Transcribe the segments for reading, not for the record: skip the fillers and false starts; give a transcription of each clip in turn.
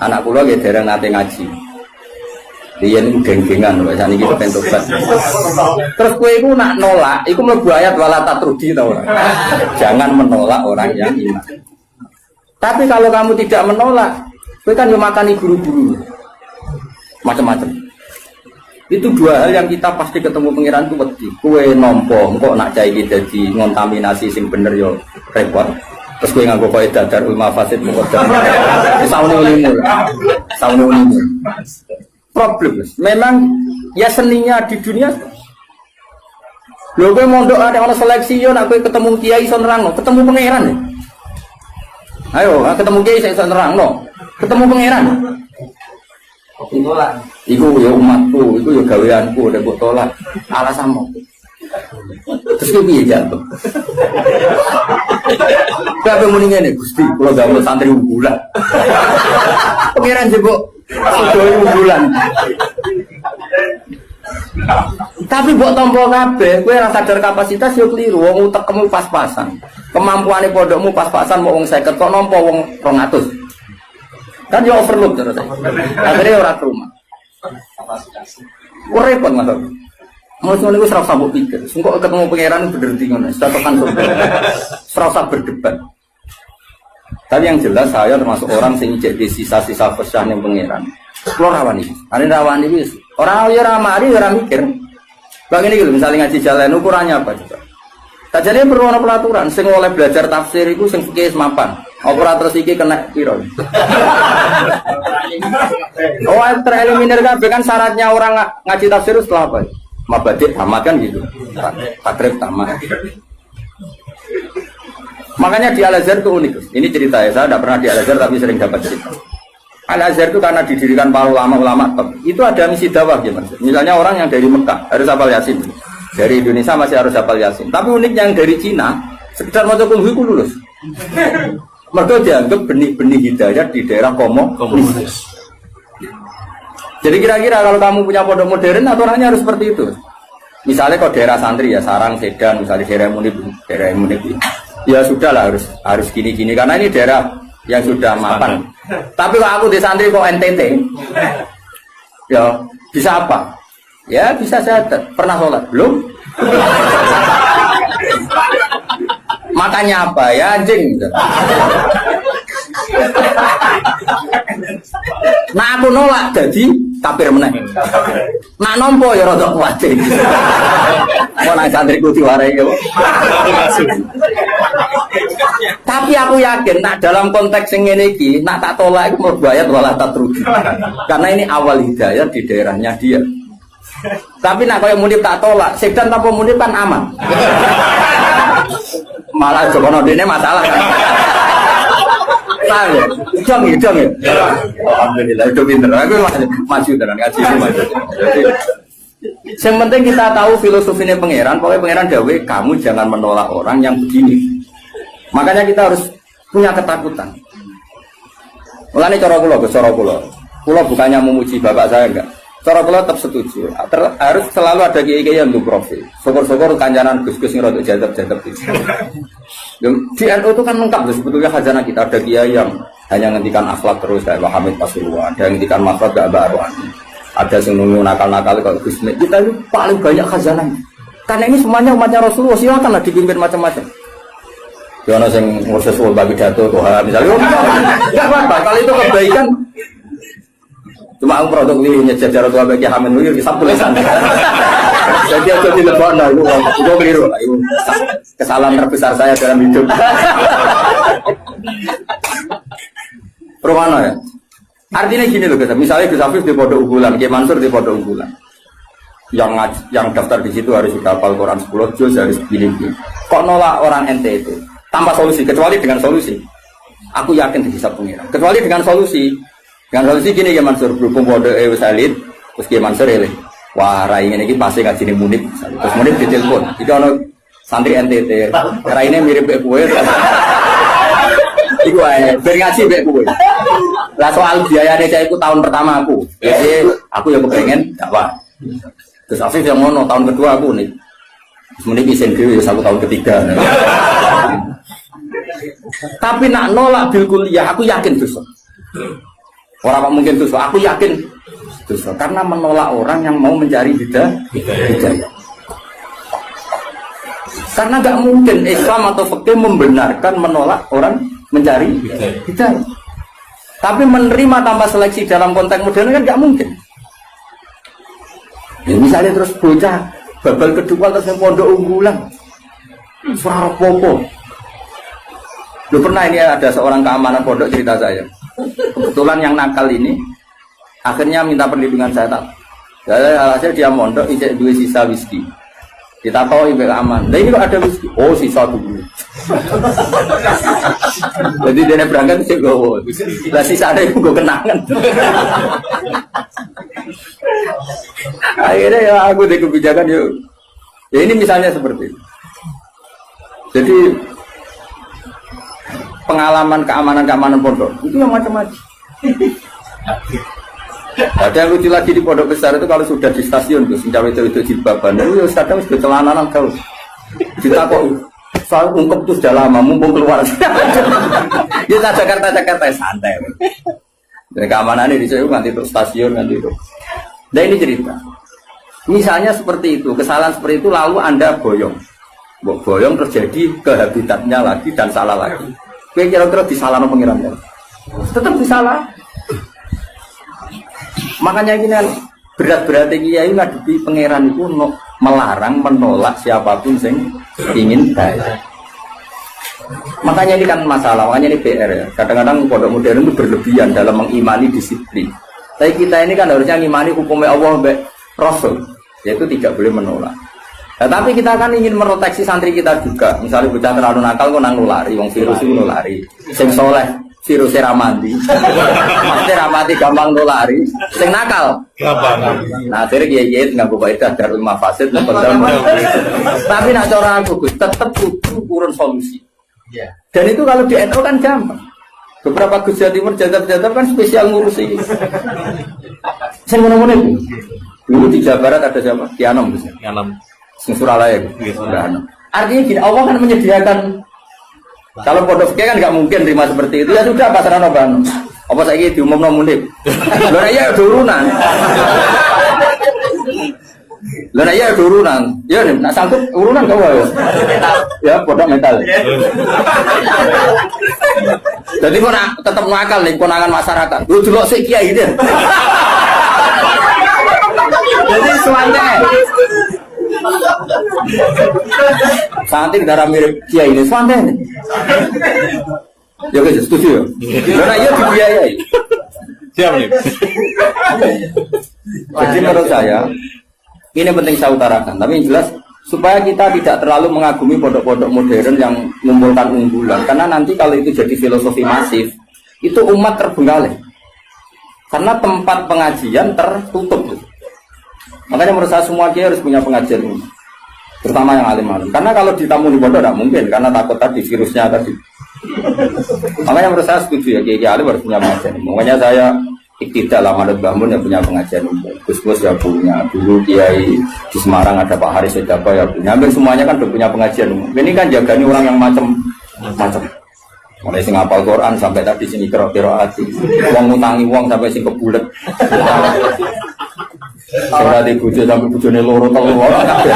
Anak kula nggih dereng nate ngaji. Riyen geng-gengan lho sakniki kepen tobat. Terus kowe iku nak nolak, iku mlebu ayat wala tatrudi ta ora? Jangan menolak orang yang iman. Tapi kalau kamu tidak menolak, kowe kan yo makani guru-guru. Macam-macam. Itu dua hal yang kita pasti ketemu pangeran itu wedi. Kowe nampa engko nak cah iki dadi ngontaminasi sing bener yo repot. Terus kowe nganggo kaidah darul mafasid muqaddam. Saune ulimu. Saune ulimu. Problem. Memang ya seninya di dunia. Lho kowe mondok ada ono seleksi yo nak kowe ketemu kiai iso nerangno, ketemu pangeran. Ayo, ketemu kiai iso nerangno. Ketemu pangeran. Tolak. Iku ya umatku, iku ya gaweanku, nek mbok tolak alasanmu. Terus piye jatuh? Kabeh muni ngene, Gusti, kula gawe santri unggulan. Pangeran jebok sedaya unggulan. Tapi mbok tampa kabeh, kowe ora sadar kapasitas yo kliru, wong utekmu pas-pasan. Kemampuane pondokmu pas-pasan mau wong 50 kok nampa wong 200. Kan yo overload terus. Akhirnya ora terima. Ora repot Mas. Mau niku ora usah mbok pikir. Engko ketemu pangeran bener di ngono. Sudah tekan surga. Ora usah berdebat. Tapi yang jelas saya termasuk orang sing jadi sisa-sisa kesah ning pangeran. Kulo rawani. Are rawani wis. Ora yo ora mari ora mikir. Bang ini gitu, misalnya ngaji jalan ukurannya apa coba? Tajane perlu ana pelaturan sing oleh belajar tafsir iku sing fikih mapan. Operator iki kena piro? Oh, tereliminir kabeh kan syaratnya orang ngaji tafsir setelah apa? Mabadi tamat kan gitu. Takrib tamat. Makanya di Al-Azhar itu unik. Ini cerita ya, saya tidak pernah di Al-Azhar tapi sering dapat cerita. Al-Azhar itu karena didirikan para ulama-ulama top. Itu ada misi dakwah gitu. Misalnya orang yang dari Mekah harus hafal Yasin. Dari Indonesia masih harus hafal Yasin. Tapi uniknya yang dari Cina sekedar maca kungfu itu lulus. Mereka dianggap benih-benih hidayah di daerah komunis. Jadi kira-kira kalau kamu punya pondok modern, aturannya harus seperti itu. Misalnya kalau daerah santri ya Sarang, Sedan, misalnya daerah Munib, ya sudahlah harus gini-gini karena ini daerah yang sudah mapan. Tapi kalau aku di santri kok NTT, ya bisa apa? Ya bisa syahadat. Pernah sholat? Belum? Makanya apa ya anjing? Nah aku nolak jadi kafir meneh. Nak nompo ya rada kuwate. Mau nang santriku diwarai ya. Tapi aku yakin nak dalam konteks yang ini iki nak tak tolak itu mlebu ayat wala tatrudi. Karena ini awal hidayah di daerahnya dia. Tapi nak koyo Munib tak tolak, Sedan tanpa Munib kan aman. Malah jokono dene masalah kan. Tahu, jong ya. Alhamdulillah itu pinter. Aku maju tenan ngaji maju. Yang penting kita tahu filosofinya pangeran. Pokoknya pangeran dawe kamu jangan menolak orang yang begini. Makanya kita harus punya ketakutan. Mulane cara kula, kula bukannya memuji bapak saya enggak. Cara kula tetap setuju. Harus selalu ada kiai-kiai yang nduk profil. Syukur-syukur kancanan Gus-gus sing rada jadab-jadab iki. Di NU itu kan lengkap sebetulnya khazanah kita. Ada kiai yang hanya ngendikan akhlak terus kayak Pak Hamid Pasuruan, ada yang ngendikan makhluk gak baruan. Ada yang nunggu nakal-nakal kalau Gus. Kita itu paling banyak khazanah. Karena ini semuanya umatnya Rasulullah, silakanlah dipimpin macam-macam. Ya ono sing ngurus bagi pidato Tuhan misalnya. Enggak apa-apa, kalau itu kebaikan. Cuma aku produk ini nyejar tua bagi Hamid Wiyur kisah tulisan. Jadi aku dilebon lah, itu keliru lah. Itu kesalahan terbesar saya dalam hidup. Permana ya? Artinya gini loh guys, misalnya Gus Hafiz di pondok unggulan, Kiai Mansur di pondok unggulan. Yang daftar di situ harus sudah hafal Quran 10 juz harus gini. Kok nolak orang NTT tanpa solusi, kecuali dengan solusi. Aku yakin bisa pengira. Kecuali dengan solusi. Dengan solusi gini ya Mansur, berhubung pondok wis elit, terus Kiai Mansur eleh. Wah, rai ini pasti ngajine Munib. Terus Munib ditelepon. Iki ono santri NTT. Raine mirip kayak kowe. Iku ae, ben ngaji mbek kowe. Lah soal biayane saya iku tahun pertama aku. Jadi aku ya kepengen dakwah. Terus Afif yang ngono tahun kedua aku nih. Munib isin dhewe aku tahun ketiga. Tapi nak nolak bil kuliah aku yakin dosa. Orang kok mungkin susah, aku yakin susah karena menolak orang yang mau mencari hidayah. Karena nggak mungkin Islam atau fikih membenarkan menolak orang mencari hidayah. Tapi menerima tanpa seleksi dalam konteks modern kan nggak mungkin. Ya, misalnya terus bocah babal kedua terus yang pondok unggulan, suara popo. Lu pernah ini ada seorang keamanan pondok cerita saya. Kebetulan yang nakal ini akhirnya minta perlindungan saya tak. Hasil dia mondok ijek dua sisa whisky. Kita tahu ibu aman. Nah ini kok ada whisky? Oh sisa dulu. Jadi dia berangkat sih gue. Lah sisa ada itu gue kenangan. Akhirnya ya aku deh kebijakan yuk. Ya ini misalnya seperti itu. Jadi pengalaman keamanan pondok itu yang macam-macam. Ada yang lucu lagi di pondok besar itu kalau sudah di stasiun tuh, senjata itu jilbaban, itu kadang sudah celananan kau. Kita kok soal ungkep tuh sudah lama, mumpung keluar. Kita Jakarta santai. Dan keamanan ini di sana nanti itu stasiun nanti itu. Nah ini cerita. Misalnya seperti itu, kesalahan seperti itu lalu Anda boyong terjadi ke habitatnya lagi dan salah lagi. Kira-kira disalahkan pengirannya, tetap disalah. Makanya ini kan berat-beratnya kiai ngadepi pangeran itu melarang menolak siapapun yang ingin baik. Makanya ini kan masalah, makanya ini PR ya. Kadang-kadang pondok modern itu berlebihan dalam mengimani disiplin. Tapi kita ini kan harusnya mengimani hukumnya Allah mbak Rasul, yaitu tidak boleh menolak. Nah, tapi kita kan ingin meroteksi santri kita juga. Misalnya bocah terlalu nakal kok nang nulari, wong virus itu nulari. Sing soleh virusnya ramadi, pasti ramadi gampang nulari. Sing nakal, gampang. Nah, akhirnya kiai nggak buka itu ada 5 fasid. Tapi nak cara aku tetap butuh urun solusi. Dan itu kalau di NU kan gampang. Beberapa Gus Jawa Timur jadab kan spesial ngurusi. Saya ngomong itu. Dulu di Jawa Barat ada siapa? Kianom. Suralaya gitu. Artinya gini, Allah kan menyediakan. Kalau pondok fikih kan nggak mungkin terima seperti itu. Ya sudah pasaran Bang. Apa saya diumumno mundip. Lho ya turunan. Lho ya turunan. Ya nih, nak sangkut urunan kau ya. Ya pondok metal. Jadi kau nak tetap nakal nih konangan masyarakat. Lu delok sik kiai gitu. Jadi semuanya santai darah mirip kiai ini santai. Ya guys setuju ya. Karena ia dibiayai. Siap nih. Jadi menurut saya ini penting saya utarakan. Tapi yang jelas supaya kita tidak terlalu mengagumi pondok-pondok modern yang mengumpulkan unggulan. Karena nanti kalau itu jadi filosofi masif, itu umat terbengkalai. Karena tempat pengajian tertutup. Makanya menurut saya semua kiai harus punya pengajian ini, terutama yang alim-alim. Karena kalau ditamu di pondok tidak mungkin, karena takut tadi virusnya tadi. Makanya menurut saya setuju ya kiai alim harus punya pengajian. Makanya saya tidak lah Manut Bangun yang punya pengajian. Gus-gus ya punya. Dulu kiai di Semarang ada Pak Haris Sedapa ya punya. Hampir semuanya kan udah punya pengajian. Ini kan jagani orang yang macam-macam. Mulai sing hafal Quran sampai tadi sini kira-kira hati. Uang ngutangi uang sampai sing kebulet. Saya di bujo sampai bujone loro telu ora kabeh.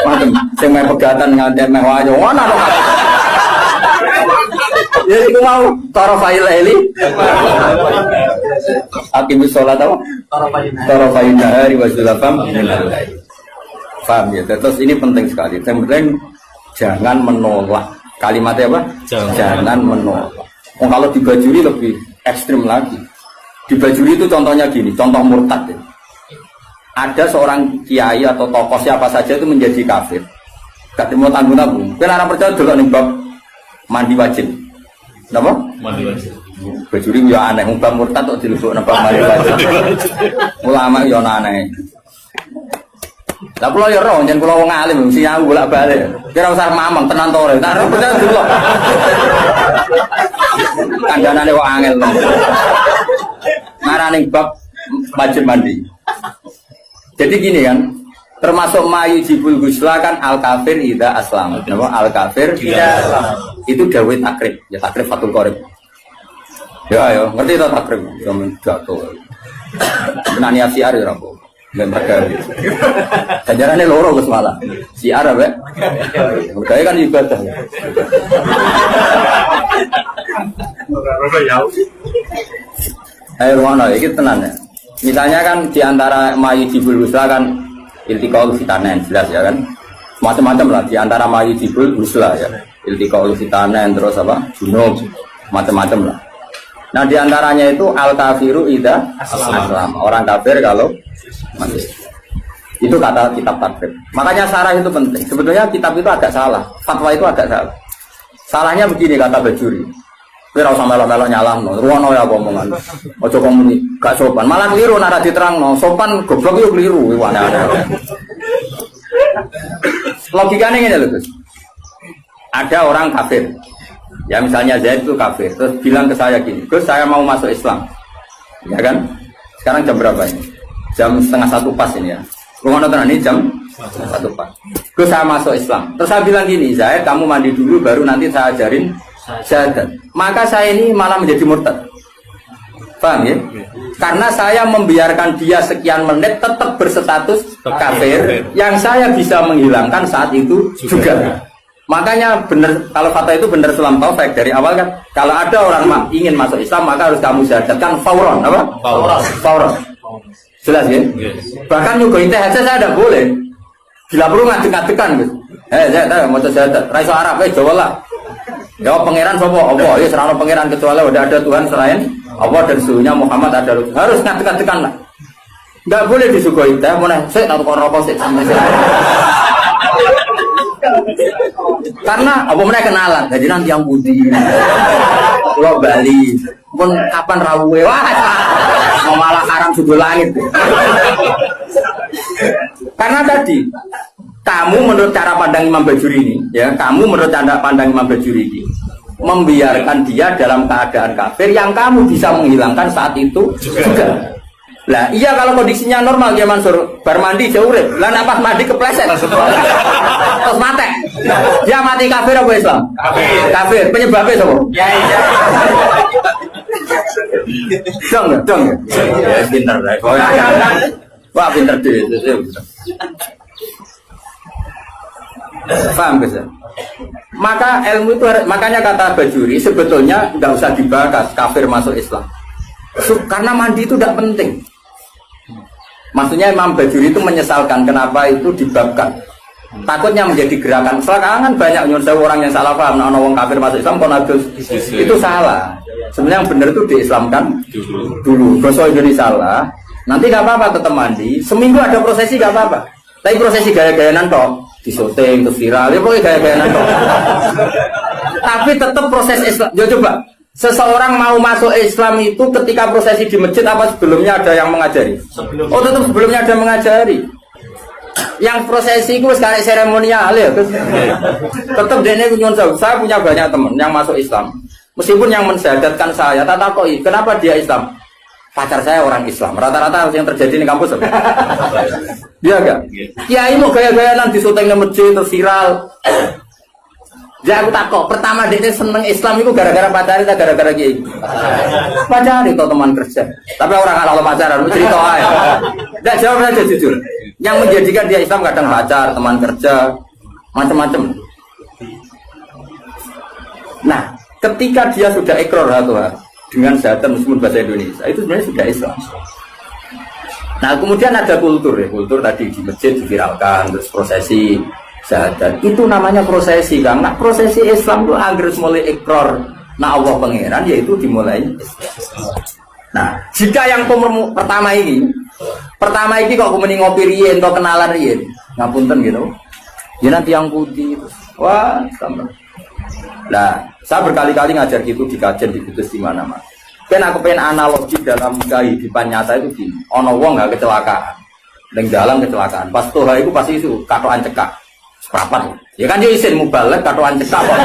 Macam sing meh pegatan nganti meh wayo ana to. Ya iku mau tarafail eli. Aqimus shalat apa? Tarafail nahari wa zulafam minal lail. Paham ya? Terus ini penting sekali. Yang penting jangan menolak. Kalimatnya apa? Jangan menolak. Kalau dibajuri lebih ekstrim lagi. Di Bajuri itu contohnya gini, contoh murtad ya. Ada seorang kiai atau tokoh siapa saja itu menjadi kafir. Ketemu tanggung-tanggung. Kenapa percaya dulu nih bab mandi wajib? Kenapa? Mandi wajib. Bajuri ya aneh, bab murtad kok dilebok bab mandi wajib. Ulama ya aneh. Lah kula ya roh, yen kula wong alim mesti aku bolak-balik. Kira usah mamang tenan to ora. Tak percaya dulu. Kandhanane kok angel. Ngarane bab wajib mandi. Jadi gini kan, termasuk mayu jibul gusla kan al kafir ida aslam. Kenapa al kafir ida aslam? Itu dawai takrib, ya takrib fatul qorib. Ya, ya, ngerti tak takrib, zaman jatuh. Nani siar ya rambo, dan mereka. Kajarannya loro ke semalam. Siar apa? Mereka kan ibadah. Ayo mana? Ini tenan ya. Misalnya kan diantara mayujibul husla kan iltiqaul fitanen jelas ya kan. Macam-macam lah diantara mayujibul husla ya. Iltiqaul fitanen terus apa? Junub macam-macam lah. Nah diantaranya itu al kafiru ida aslam, orang kafir kalau mati. Itu kata kitab takrib. Makanya sarah itu penting. Sebetulnya kitab itu agak salah, fatwa itu agak salah. Salahnya begini kata Bajuri. Kira usah melok-melok nyalahno, ruwono ya omongan. Ojo komuni, gak sopan. Malah keliru nara diterangno, sopan goblok itu keliru. Logikanya ngene lho, Gus. Ada orang kafir. Ya misalnya Zaid itu kafir, terus bilang ke saya gini, Gus saya mau masuk Islam, ya kan? Sekarang jam berapa ini? Jam 12:30 pas ini ya. Rumah nonton ini jam 1 pas. Gus saya masuk Islam, terus saya bilang gini, Zaid kamu mandi dulu, baru nanti saya ajarin syahadat. Maka saya ini malah menjadi murtad, paham ya? Karena saya membiarkan dia sekian menit tetap berstatus kafir, yang saya bisa menghilangkan saat itu juga. Makanya benar kalau fatwa itu benar Islam taufik dari awal kan. Kalau ada orang ingin masuk Islam maka harus kamu syahadatkan fauron, apa? Fauron. Jelas ya? Bahkan nyuguhin teh aja saya tidak boleh. Bila perlu ngadek-ngadekan gitu. Saya mau syahadat. Raiso Arab, Jawa lah. Jawab pangeran sapa? Allah. Ya serana pangeran kecuali udah ada Tuhan selain Allah dan suhunya Muhammad ada harus ngadek-ngadekan lah. Enggak boleh disuguhin teh, mau saya tahu rokok sih sama saya. Karena apa mereka kenalan, jadi nanti yang putih, pulau Bali, pun kapan rawuhe, wah, mau malah haram sudut langit. Karena tadi, kamu menurut cara pandang Imam Bajuri ini, ya, kamu menurut cara pandang Imam Bajuri ini, membiarkan dia dalam keadaan kafir yang kamu bisa menghilangkan saat itu juga. Lah iya kalau kondisinya normal dia Mansur bar mandi jauh urip. Lah nek pas mandi kepleset. Terus mati. Dia mati kafir apa Islam? Kafir. Kafir. Penyebabnya sapa? Ya iya. Dong. Ya pinter lah. Wah pinter deh. Paham guys? Maka ilmu itu makanya kata Bajuri sebetulnya nggak usah dibahas kafir masuk Islam. Karena mandi itu tidak penting. Maksudnya Imam Bajuri itu menyesalkan kenapa itu dibabkan. Takutnya menjadi gerakan. Sekarang banyak orang yang salah paham. Nah, orang kafir masuk Islam, itu salah. Sebenarnya yang benar itu diislamkan dulu. Gosok ini salah. Nanti nggak apa-apa tetap mandi. Seminggu ada prosesi nggak apa-apa. Tapi prosesi gaya-gayanan toh, disyuting, terus viral. Ya pokoknya gaya-gayanan toh. Tapi tetap proses Islam. Coba. Seseorang mau masuk Islam itu ketika prosesi di masjid apa sebelumnya ada yang mengajari? Oh tetap sebelumnya ada mengajari. Yang prosesi itu sekarang seremonial ya. Tetap dia ini saya punya banyak teman yang masuk Islam. Meskipun yang mensyahadatkan saya, tak takoi kenapa dia Islam? Pacar saya orang Islam. Rata-rata yang terjadi di kampus. Dia enggak? Kiai mau gaya-gayaan di syuting di masjid terus viral. Jadi aku takut, pertama dia seneng Islam itu gara-gara pacaran atau gara-gara kiai? Pacaran itu teman kerja. Tapi orang kalau pacaran, cerita aja. Tidak jawab saja jujur. Yang menjadikan dia Islam kadang pacar, teman kerja, macam-macam. Nah, ketika dia sudah ikrar dengan syahadat meskipun bahasa Indonesia, itu sebenarnya sudah Islam. Nah, kemudian ada kultur ya, kultur tadi di masjid diviralkan, terus prosesi. Syahadat itu namanya prosesi karena prosesi Islam itu agar mulai ikrar nah Allah pangeran yaitu dimulai. Nah jika yang pertama ini kok kemudian ngopi riyen kok kenalan riyen ngapunten gitu ya nanti yang putih wah tambah. Nah saya berkali-kali ngajar gitu di kajian di Kudus di mana-mana. Kan aku pengen analogi dalam kehidupan nyata itu gini. Ono wong nggak kecelakaan, dan dalam kecelakaan pas toha itu pasti itu katoan cekak. Seprapat, ya kan dia isin mubalek katoan cekak kok.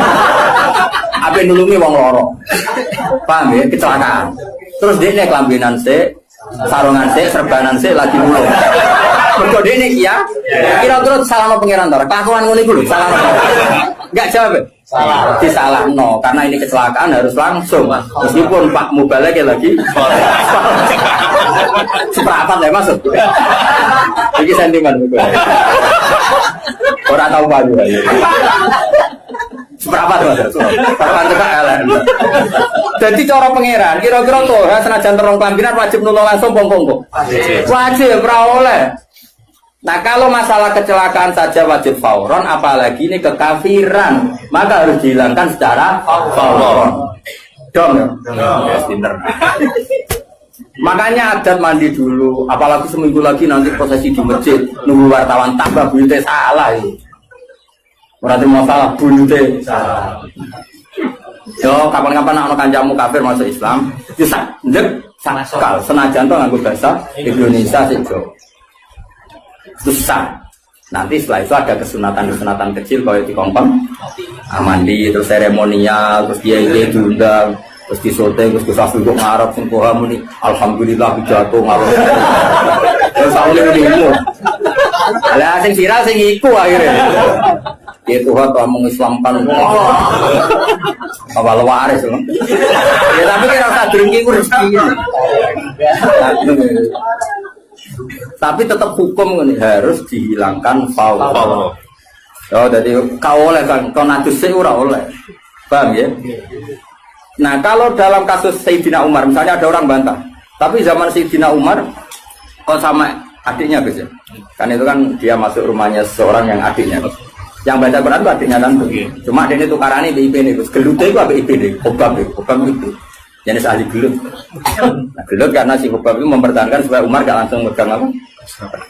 Ape nulungi wong loro. Paham ya kecelakaan. Terus dia nek lambenan sik, sarungan sik, serbanan sik lagi mulung. Mergo dene iki ya. Kira-kira salahno pangeran to. Kelakuan ngono iku lho, salahno. Enggak jawab. disalahno karena ini kecelakaan harus langsung meskipun Pak Mubalek lagi seperempat ya masuk ini sentimen orang tahu Pak juga seperempat jadi cara pangeran kira-kira tuh senajan terong kelambinan wajib nulung langsung pongkong wajib oleh. Nah kalau masalah kecelakaan saja wajib fauron, apalagi ini kekafiran, maka harus dihilangkan secara fauron. Dong ya, pinter. Makanya adat mandi dulu, apalagi seminggu lagi nanti prosesi di masjid, nunggu wartawan tambah bunyi salah ini. Berarti mau salah bunyi salah. Yo kapan-kapan anak kancamu kafir masuk Islam, bisa sakal senajan tuh nganggo bahasa Indonesia sih susah. Nanti setelah itu ada kesunatan kecil kalau di kongkong mandi terus seremonial terus dia diundang terus disote terus kisah duduk ngarep sing pohamu nih alhamdulillah jatuh ngarep terus awalnya dirimu lah sing viral sing iku akhirnya ya Tuhan telah mengislamkan awal waris ya tapi kira rasa dengki rezeki tapi tetap hukum ini harus dihilangkan faul. Oh, jadi kau oleh kan, kau natus ora oleh, paham ya? Nah kalau dalam kasus Sayyidina Umar, misalnya ada orang bantah, tapi zaman Sayyidina Umar, kau sama adiknya guys ya, kan itu kan dia masuk rumahnya seorang yang adiknya, yang baca Quran itu adiknya kan, cuma adiknya tukarannya BIP nih, gelutnya itu BIP nih, obam itu. Jenis ahli gelut. Nah, gelut karena si Hubab itu mempertahankan supaya Umar gak langsung megang apa?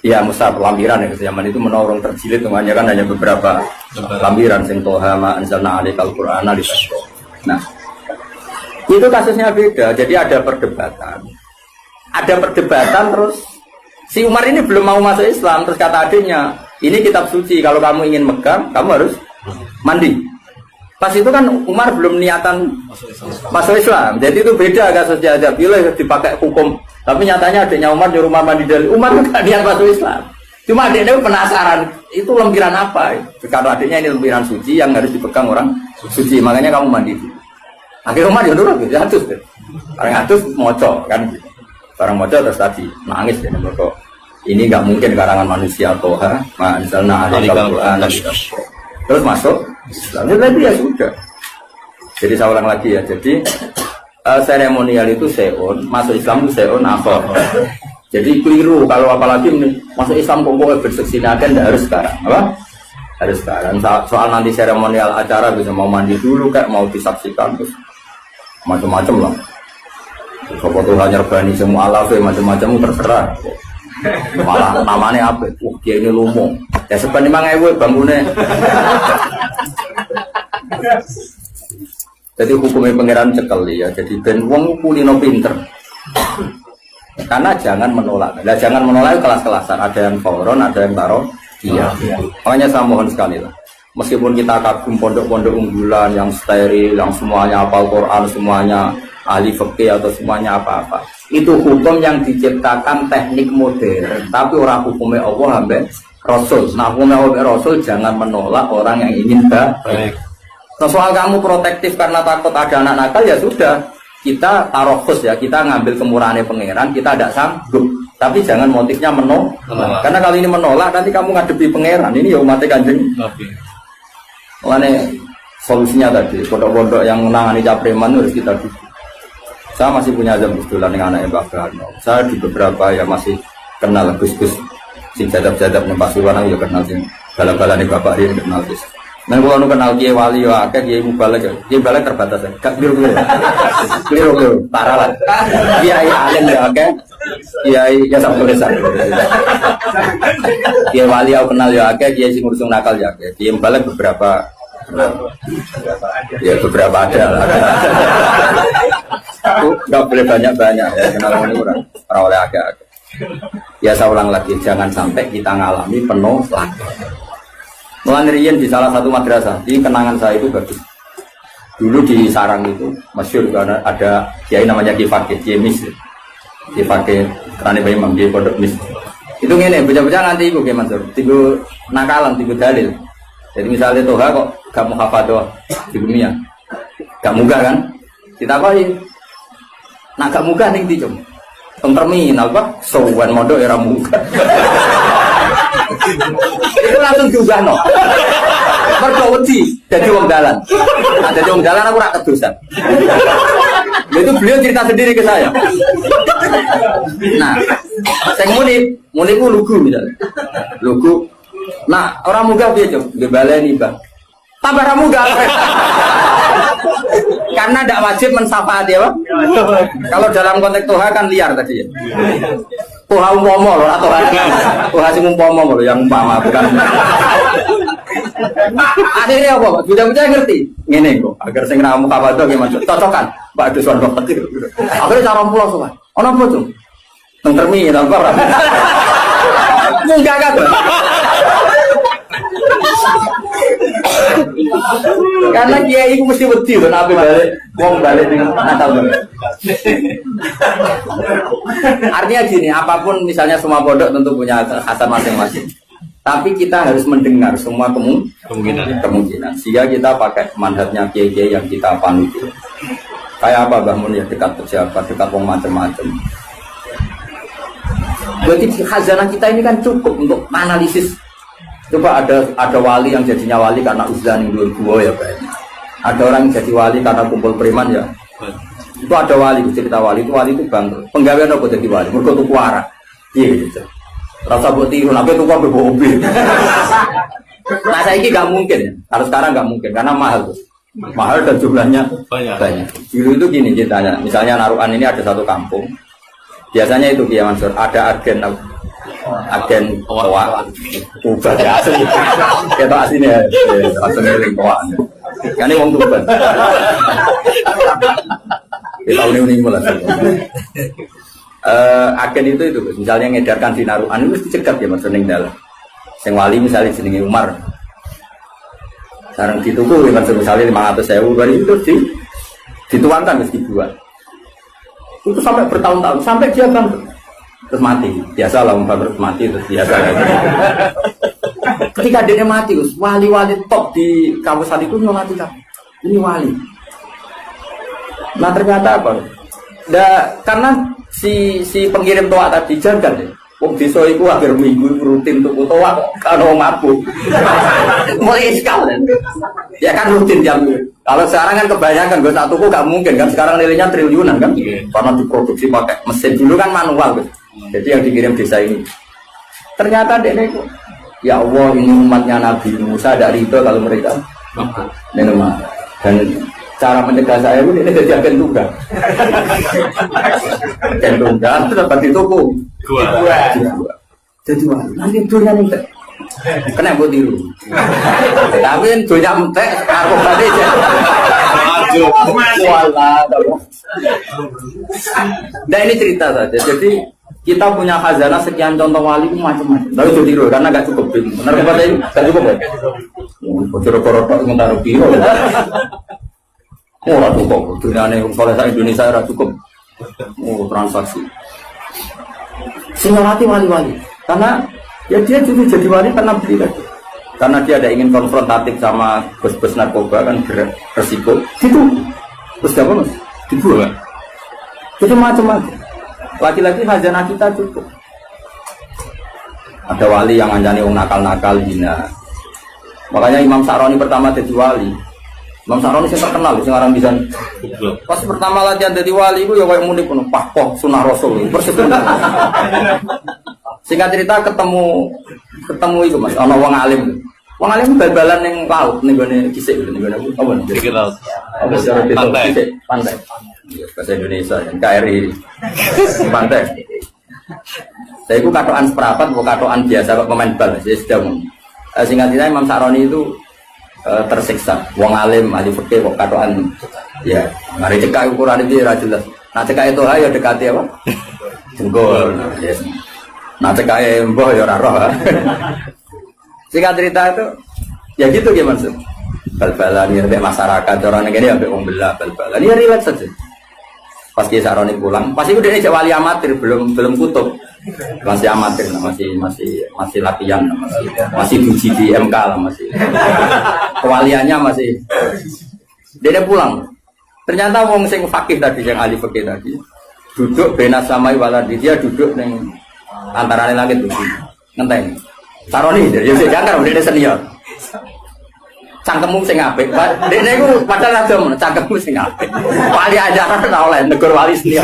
Iya, mushaf lampiran ya. Zaman itu menorong terjilid semuanya kan hanya beberapa lampiran sing toha ma anzalna alaikal qur'ana litasqa. Nah, itu kasusnya beda. Jadi ada perdebatan. Terus si Umar ini belum mau masuk Islam terus kata adiknya, "Ini kitab suci, kalau kamu ingin megang, kamu harus mandi." Pas itu kan Umar belum niatan masuk Islam, jadi itu beda kasusnya aja. Bila dipakai hukum, tapi nyatanya adiknya Umar nyuruh Umar mandi dari Umar juga niat masuk Islam. Cuma adiknya penasaran, itu lempiran apa? Kalau adiknya ini lempiran suci yang harus dipegang orang suci, makanya kamu mandi. Akhirnya Umar ya nurut, ya atus deh. Orang atus moco kan, barang moco terus tadi nangis ya mereka. Ini nggak mungkin karangan manusia toha, misalnya ada Al-Quran. Terus masuk Islam, ya sudah. Jadi saya ulang lagi ya. Jadi seremonial itu seon, masuk Islam itu seon apa? Jadi keliru kalau apalagi masuk Islam kok berseksina kan harus sekarang, apa? Harus sekarang. Soal nanti seremonial acara bisa mau mandi dulu kayak mau disaksikan terus macam-macam lah. Kalau Tuhan nyerbani semua alaf macam-macam terserah. Malah namanya apa? Dia ini lumung. Ya sebenarnya memang ewe bangunnya. Jadi hukumnya pangeran cekel ya. Jadi ben wong kulino pinter. Karena jangan menolak. Nah, jangan menolak kelas-kelasan. Ada yang fauron, ada yang taruh. Iya. Makanya saya mohon sekali lah. Meskipun kita kagum pondok-pondok unggulan yang steril, yang semuanya hafal Quran, semuanya ahli fikih atau semuanya apa-apa. Itu hukum yang diciptakan teknik modern, tapi orang hukumnya Allah sampai Rasul. Nah hukumnya Allah Rasul jangan menolak orang yang ingin baik. Nah soal kamu protektif karena takut ada anak nakal ya sudah, kita taruh khusus ya, kita ngambil kemurahannya pangeran, kita tidak sanggup. Tapi jangan motifnya menolak. Karena kalau ini menolak nanti kamu ngadepi pangeran. Ini ya umatnya Kanjeng. Makanya solusinya tadi, pondok-pondok yang menangani capreman harus kita dukung. Saya masih punya azam kebetulan dengan anaknya Pak Garno. Saya di beberapa ya masih kenal Gus-Gus sing jadab-jadab nih Pak Suwana ya kenal sing bala-bala nih Bapak ini kenal Gus. Nah kalau kenal Kiai Wali ya akeh Kiai Mubalek ya. Kiai Mubalek terbatas ya. Gak keliru parah lah. Kiai alim ya akeh. Kiai ya sampesan. Kiai Wali aku kenal ya akeh, Kiai sing ngurus nakal ya akeh. Kiai Mubalek beberapa ya beberapa ada. Aku nggak boleh banyak-banyak ya kenal orang oleh agak. Ya saya ulang lagi, jangan sampai kita ngalami penuh lagi. Melanirian di salah satu madrasah, di kenangan saya itu bagus. Dulu di Sarang itu masyhur karena ada kiai namanya Ki Fakih, Kiai Mis, Ki Fakih Rani Bayi Imam, Kiai Pondok Mis. Itu ngene, bocah-bocah nanti iku Kiai Mansur, tigo nakalan, tigo dalil. Jadi misalnya Toha kok gak mau hafadhah di dunia, gak muga kan? Ditakoki. Nah gak muga ning ndi, Cung? Teng terminal Pak, sowan mondok ya ora muga. Itu langsung diubahno. Mergo wedi dadi wong dalan. Nah, dadi wong dalan aku ora kedosan. Itu beliau cerita sendiri ke saya. Nah, sing muni ku lugu misalnya. Lugu. Nah, orang muga piye, Cung? Nggih baleni, Bang. Tambah ra muga. Karena tidak wajib mensafaati ya, Pak. Kalau dalam konteks Toha kan liar tadi ya. Toha umpama loh, atau Toha sing umpama loh, yang umpama bukan. Akhirnya apa, Pak? Bocah-bocah ngerti. Ngene kok, agar sing ra mukabado nggih masuk cocokan. Pak Adus Wandok tekir. Akhirnya cara pulau sowan. Ono apa, Cung? Teng terminal Pak. Munggah kabeh. Karena kiai itu mesti wedi lho nek balik wong balik ning Natal. Artinya gini, apapun misalnya semua pondok tentu punya kekhasan masing-masing. Tapi kita harus mendengar semua kemungkinan. Sehingga kita pakai manhajnya kiai-kiai yang kita panut. Kayak apa Mbah Mun ya, dekat pejabat, dekat wong macam-macam. Berarti khazanah kita ini kan cukup untuk analisis. Coba ada wali yang jadinya wali karena uzlah ning dhuwur gua ya Pak. Ada orang yang jadi wali karena kumpul preman ya. Itu ada wali, cerita wali itu bangkrut. Penggawean apa jadi wali? Mergo tuku arak. Iya gitu. Rasa mbok tiru nek tuku mobil. Nah saiki gak mungkin. Kalau sekarang gak mungkin karena mahal tuh. Mahal dan jumlahnya banyak. Dulu itu gini ceritanya. Misalnya Narukan ini ada satu kampung. Biasanya itu Kiai Mansur ada agen toa ubah ya asli kita aslinya aslinya lingkuan kan ini wong tuban kita unik mulai agen itu misalnya ngedarkan di Narukan itu dicegat ya maksudnya dalam yang wali misalnya jenenge Umar sekarang dituku misalnya 500.000 dari itu dituangkan mesti dibuat itu sampai bertahun-tahun sampai dia bangkrut terus mati, biasa lah terus mati terus biasa lagi. Ketika dia mati, wali-wali top di kawasan itu nyolati kan, ini wali. Nah ternyata apa? Karena si pengirim toa tadi jaga deh. Wong desa iku akhir minggu rutin tuku toa kalau mabuk. Mulai sekali. Ya kan rutin jam. Kalau sekarang kan kebanyakan gue satu tuku gak mungkin kan sekarang nilainya triliunan kan. Karena diproduksi pakai mesin dulu kan manual gitu. Jadi yang dikirim desa ini ternyata dia itu ya Allah ini umatnya Nabi Musa dari itu kalau mereka memang dan cara mencegah saya itu ini jadi agen tunggal dapat dituku jadi wah nanti dunia entek kena buat tiru tapi dunia entek aku balik nah ini cerita saja jadi kita punya khazanah sekian contoh wali itu macam-macam. Tapi itu tiru karena gak cukup. Benar kepada ini gak cukup ya. Bocor korotok ntar biro. Ora cukup. Dunia ini soleh Indonesia ora cukup. Transaksi. Sinolati wali-wali. Karena ya dia juga jadi wali karena beli lagi. Karena dia ada ingin konfrontatif sama bos-bos narkoba kan beresiko. Itu terus apa mas? Dibuat. Itu macam-macam. Laki-laki khazanah kita cukup. Ada wali yang ngancani wong nakal-nakal hina. Makanya Imam Sa'roni pertama jadi wali. Imam Sa'roni sing terkenal sing aran pisan. Pas pertama latihan jadi wali iku ya koyo muni penuh pahpoh sunah rasul. Persis. Singkat cerita ketemu itu Mas, ana wong alim. Wong alim bal-balan ning laut ning gone kisik ning gone apa? Kisik laut. Apa secara pantai. Bahasa Indonesia yang KRI pantai. Saya itu katoan seperapat, bukan katoan biasa pemain bal. Saya sudah singkat cerita Imam Sa'roni itu tersiksa. Wong alim, ahli fikih kok katoan. Ya, mari cekak ukuran itu ya jelas. Nah cekak itu ayo dekati apa? Jengkol. Yes. Nah cekak mbah ya ora roh. Singkat cerita itu ya gitu ya maksud. Bal-balan ya masyarakat orang negara ya wong belah bal-balan. Ya relax saja. Pas Kiai Saroni pulang, pas itu dia wali amatir, belum kutub, masih amatir, masih latihan, masih uji di MK lah, masih kewaliannya masih. Dia pulang, ternyata wong sing fakih tadi, yang ahli fakih tadi, duduk benas samai waladi, dia duduk neng antara langit bumi, ngenteng. Saroni, dia jangan, dia senior. Cangkemmu sing apik. Dekne iku padahal agama, cangkemmu sing apik. Wali ajaran ora oleh negur wali senior.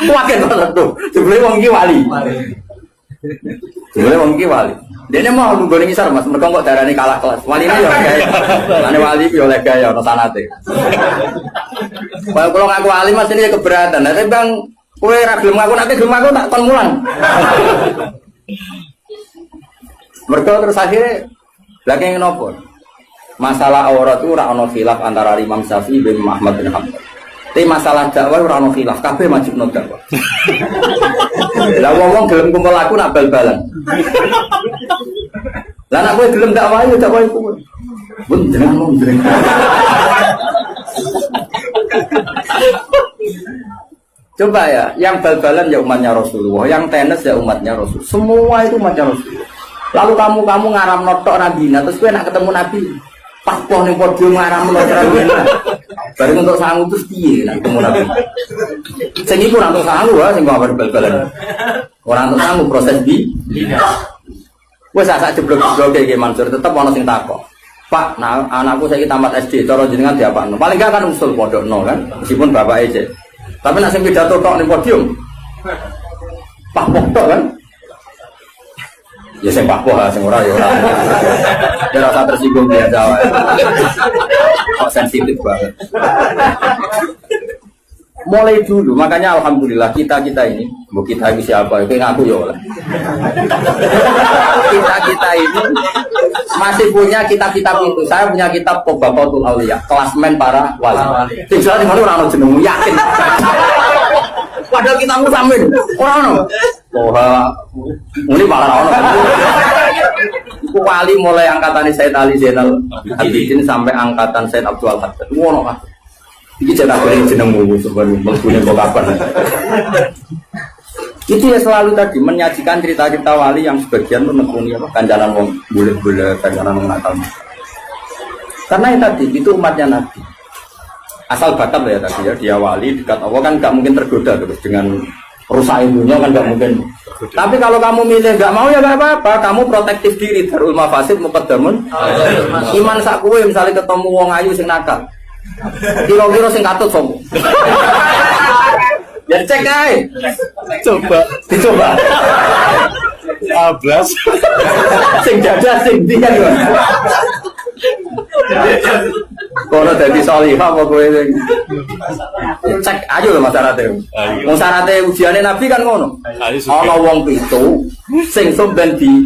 Wae kok tuh. Jebule wong iki wali. Jebule wong iki wali. Dene mau nggone ngisor Mas, mergo kok darane kalah kelas. Waline yo gaya. Mane wali yo oleh gaya ono sanate. Kalau ngaku wali Mas ini keberatan. Tapi Bang, kowe ra gelem ngaku nek gelem aku tak kon mulang. Mereka terus akhirnya lagi ngenopo. Masalah aurat itu ora ono khilaf antara Imam Syafi'i bin Ahmad bin Hanbal. Tapi masalah dakwah ora ono khilaf, kabeh wajibno dakwah. Lah wong gelem kumpul aku nak bal-balan. Lah nek kowe gelem dakwah yo dakwah iku. Pun jenengan mong jenengan. Coba ya, yang bal-balan ya umatnya Rasulullah, yang tenis ya umatnya Rasul. Semua itu umatnya Rasulullah. Lalu kamu ngaram notok Nabi, terus gue nak ketemu Nabi, pas poh nih podium ngaram notok Nabi, bareng untuk sanggup terus piye nak ketemu Nabi. Sehingga kurang untuk sanggup, sehingga apa bal-balan. Orang untuk sanggup proses di. Gue saat jeblok kayak Mansur, tetap orang sing takok. Pak, nah anakku saya tamat SD, cara jenengan diapa? Paling gak kan usul pondok no kan, meskipun bapak aja. Tapi nak sing pidato tok ning podium, Pak pokok kan. Ya sing Pak Poh, sing ora ya ora. Ya rasa tersinggung dia Jawa. Kok sensitif banget. Mulai dulu, makanya alhamdulillah kita ini, bu kita ini siapa? Itu ngaku ya oleh. Kita ini masih punya kitab-kitab itu. Saya punya kitab Qobatul Auliya, klasmen para wali. Tinggal di mana orang jenengmu yakin. Padahal kita samin orang no. Ini malah orang. Wali mulai angkatan Said Ali Zainal Abidin sampai angkatan Said Abdul Haddad. Ngono kan. Iki cetak goreng jenengmu sebenarnya menggunakan kok kapan. Itu ya selalu tadi menyajikan cerita-cerita wali yang sebagian menekuni apa kanjalan wong bulet-bulet, kanjalan wong nakal. Karena itu tadi itu umatnya Nabi. Asal bakat ya tadi ya, dia wali dekat Allah kan nggak mungkin tergoda terus dengan rusak ilmunya kan nggak mungkin. Tapi kalau kamu milih nggak mau ya nggak apa-apa, kamu protektif diri. Darul mafasid muqaddamun. Iman sak kowe misalnya ketemu wong ayu sing nakal. Kira-kira sing katut sopo. Ya cek ae. Coba, dicoba. 12. Sing dadah sing ndi kan. Kono dadi salihah apa kowe sing cek ayo lho masyarakat. Wong syaratnya ujiane Nabi kan ngono. Ana wong pitu sing somben di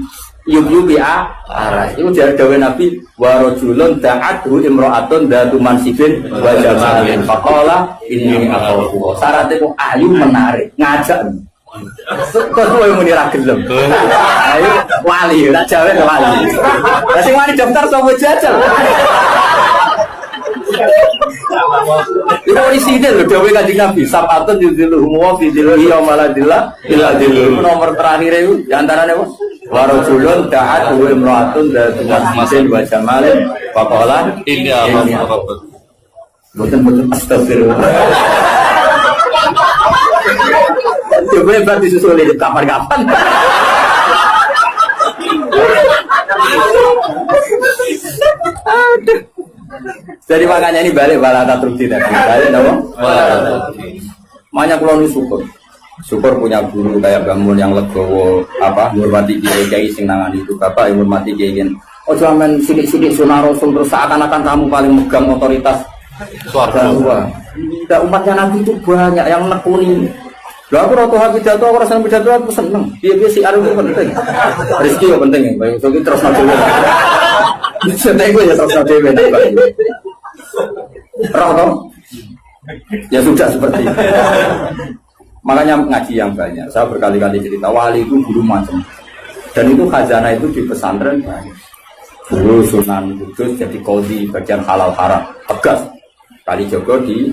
yubi aras. Iku jare dawuh Nabi wa rajulun da'athu imra'atun dzatu mansibin wa jamalin faqala inni akhafu. Syaratnya kok ayu menarik, ngajak. Kok kowe muni ra gelem. Ayo wali, tak jawe wali. Lah sing wani daftar sapa jajal. Itu orisinil loh, Dewi Kanjeng Nabi. Sabatun yudziluhum wa fi dzillihi wa maladillah illa dzilluh. Nomor terakhir itu diantaranya apa? Warajulun da'at wa imra'atun dzatu mansibin wa jamalin faqala inni akhafu. Boten astagfirullah. Coba berarti disusul di kapan-kapan. Aduh. Jadi makanya ini balik balata trukti tadi. Balik apa? Makanya kalau syukur punya guru kayak bangun yang legowo apa hormati kiai sing nangan itu bapak yang hormati kiai. Oh jangan sidik-sidik sunah rasul terus seakan-akan kamu paling megang otoritas suara. Tidak umatnya Nabi itu banyak yang nekuni. Lah aku rata pidato, aku rasa pidato aku seneng. Piye si arep penting. Rezeki yo penting ya. Baik, so terus nanti. Seneng gue ya terus nanti. Roh ya sudah seperti itu. Makanya ngaji yang banyak. Saya berkali-kali cerita wali itu guru macam. Dan itu khazanah itu di pesantren banyak. Guru Sunan Kudus jadi qadhi bagian halal haram tegas. Kalijogo di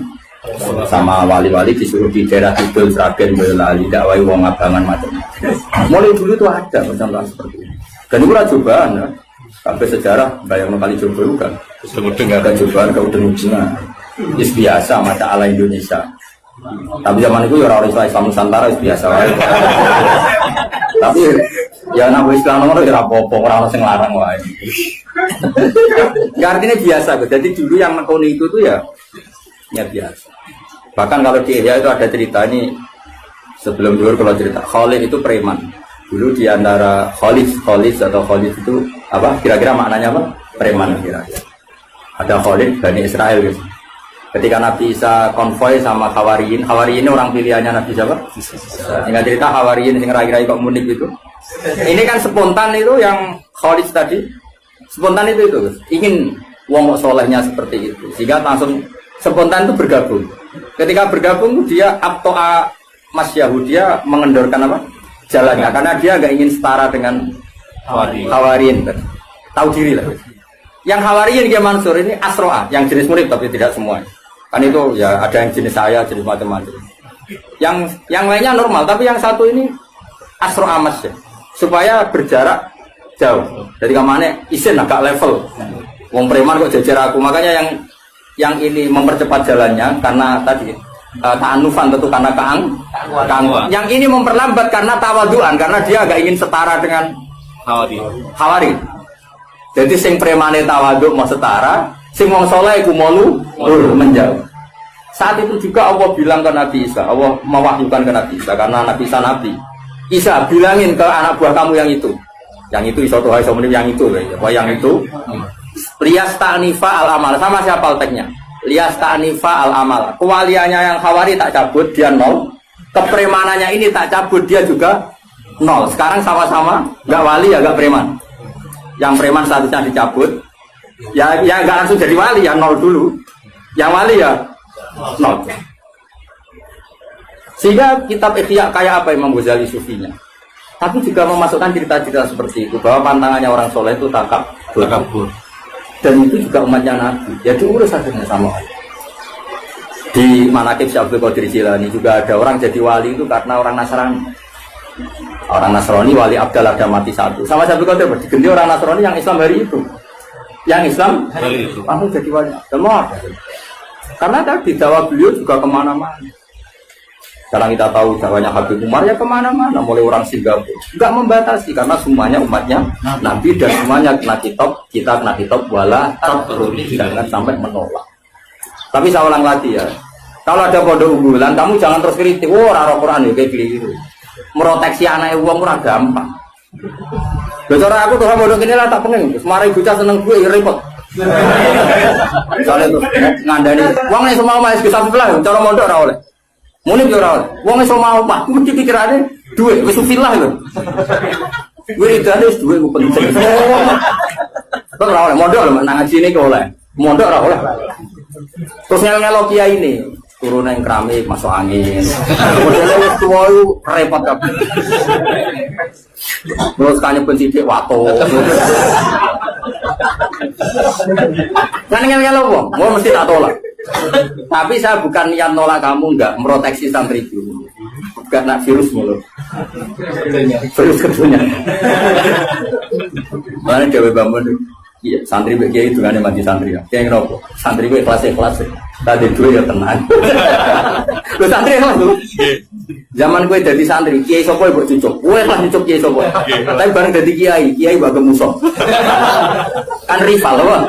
sama wali-wali disuruh di daerah Kidul, Sragen, Boyolali, dakwai wong abangan macam-macam. Mulai dulu itu ada macam seperti ini. Dan itu cobaan ya. Sampai sejarah bayang Kalijogo itu kan. Ada cobaan ke ujung-ujungnya. Itu biasa mata ala Indonesia. Tapi zaman itu ya orang Islam Nusantara itu biasa. Tapi ya nabi Islam nomor ya apa-apa orang sing larang wae. Ya artinya biasa. Jadi dulu yang nekoni itu tuh ya biasa. Bahkan kalau di Ihya itu ada cerita ini sebelum dulu kalau cerita Khalid itu preman. Dulu di antara Khalid atau Khalid itu apa? Kira-kira maknanya apa? Preman kira-kira. Ada Khalid Bani Israel gitu. Ketika Nabi Isa konvoy sama Hawariyin ini orang pilihannya Nabi siapa? Sehingga cerita Hawariyin yang rai-rai kok munik itu. Ini kan spontan itu yang Khalid tadi. Spontan itu ingin wong solehnya seperti itu. Sehingga langsung spontan itu bergabung. Ketika bergabung dia Abto'a Mas Yahudia mengendorkan apa? Jalannya. Karena dia nggak ingin setara dengan Hawariyin. Tahu diri lah. Yang Hawariyin dia Mansur ini Asro'a, yang jenis murid tapi tidak semua. Kan itu ya ada yang jenis saya, jenis macam-macam. Yang lainnya normal, tapi yang satu ini Asro'a Mas ya. Supaya berjarak jauh. Jadi kemana isin agak level. Wong preman kok jajar aku. Makanya yang ini mempercepat jalannya karena tadi ta'anufan tentu karena keangkuhan. Yang ini memperlambat karena tawaduan karena dia agak ingin setara dengan Hawari. Jadi sing premane tawaduk mau setara, sing wong saleh iku malu menjauh. Saat itu juga Allah bilang ke Nabi Isa, Allah mewahyukan ke Nabi Isa karena Nabi Isa nabi. Isa bilangin ke anak buah kamu yang itu. Yang itu iso tuh iso menip yang itu apa yang itu? Liyas ta'nifa al-amal. Sama siapa teknya? Liyas ta'nifa al-amal. Kewaliannya yang Hawari tak cabut dia 0. Kepremanannya ini tak cabut dia juga 0. Sekarang sama-sama enggak wali ya enggak preman. Yang preman statusnya dicabut, ya nggak langsung jadi wali ya 0 dulu. Yang wali ya 0. Sehingga kitab Ihya kayak apa Imam Ghazali sufinya. Tapi juga memasukkan cerita-cerita seperti itu bahwa pantangannya orang soleh itu takabur. Dan itu juga umatnya Nabi. Ya diurus akhirnya sama Allah. Di Manaqib Syekh Abdul Qadir Jilani juga ada orang jadi wali itu karena orang Nasrani. Orang Nasrani wali Abdal ada mati satu. Sama Syekh Abdul Qadir diganti orang Nasrani yang Islam hari itu. Yang Islam hari itu. Langsung jadi wali. Semua. Karena tadi dakwah beliau juga kemana-mana. Sekarang kita tahu dakwahnya Habib Umar ya kemana-mana. Mulai orang Singapura. Enggak membatasi karena semuanya umatnya Nabi dan semuanya kena kitab wala tabrudi. Jangan sampai menolak. Tapi saya ulang lagi ya. Kalau ada pondok unggulan, kamu jangan terus kritik. Oh, raro Quran ya kayak gitu. Meroteksi anak uang murah gampang. Bicara aku tuh pondok ini lah tak pengen. Semari bocah seneng gue ya repot. Soalnya tuh ngandani. Uang nih semua mas bisa sebelah. Cara mondok ora oleh. Munib yo ora oleh. Uang nih semua mah. Mesti pikirannya duit. Wis sufilah itu. Wiridane wis duit ku penting. Kok ora oleh mondok lho nang ngaji ini kok oleh. Mondok ora oleh. Terus ngel-ngelo kiai ini turun yang keramik masuk angin. Modelnya wis tuwa repot kabeh. Terus kanya pensidik wato. Kan ngel-ngelo wong, mau mesti tak tolak. Tapi saya bukan niat nolak kamu enggak meroteksi santri itu. Bukan nak virus mulu. Virus kedunya. Mana Dewi Bambun? Iya, santri begitu itu kan yang mati santri ya. Kayak ngerokok, santri gue kelas. Tadi dulu ya tenang. Lu santri kelas tuh. Zaman gue jadi santri, kiai sopo ibu cucuk. Gue kelas cucuk kiai sopo. Tapi bareng jadi kiai bagai musuh. Kan rival loh.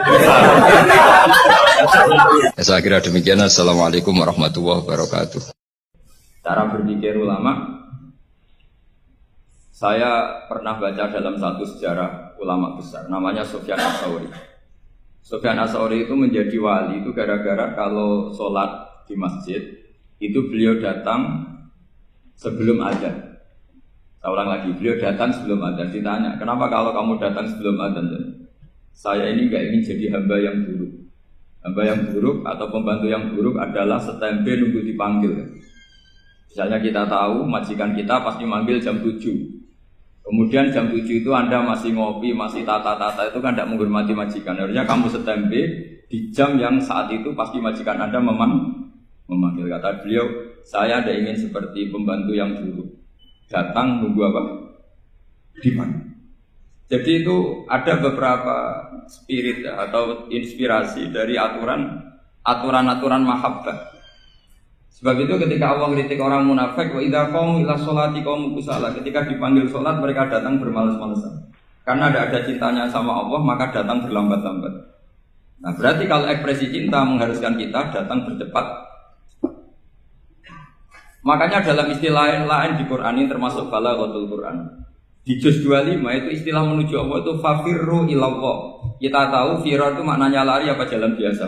Saya kira demikian. Assalamualaikum warahmatullahi wabarakatuh. Cara berpikir ulama. Saya pernah baca dalam satu sejarah ulama besar, namanya Sufyan Ats-Tsauri. Sufyan Ats-Tsauri itu menjadi wali itu gara-gara kalau sholat di masjid, itu beliau datang sebelum adzan. Saya ulang lagi, beliau datang sebelum adzan. Ditanya, kenapa kalau kamu datang sebelum adzan? Saya ini nggak ingin jadi hamba yang buruk. Hamba yang buruk atau pembantu yang buruk adalah setempe nunggu dipanggil. Misalnya kita tahu majikan kita pasti manggil jam 7. Kemudian jam 7 itu Anda masih ngopi, masih tata-tata, itu kan tidak menghormati majikan. Harusnya kamu setempe Di jam yang saat itu pasti majikan Anda memanggil. Kata beliau, saya tidak ingin seperti pembantu yang dulu datang nunggu apa? Dipanggil. Jadi itu ada beberapa spirit atau inspirasi dari aturan-aturan mahabbah. Sebab itu ketika Allah kritik orang munafik, wa idza qamu ila sholati qamu kusala, ketika dipanggil sholat mereka datang bermalas-malasan. Karena ada cintanya sama Allah, maka datang berlambat-lambat. Nah, berarti kalau ekspresi cinta mengharuskan kita datang bercepat. Makanya dalam istilah lain di Quran ini termasuk balaghatul Quran. Di juz 25 itu istilah menuju Allah itu fafirru ilallah. Kita tahu firar itu maknanya lari apa jalan biasa?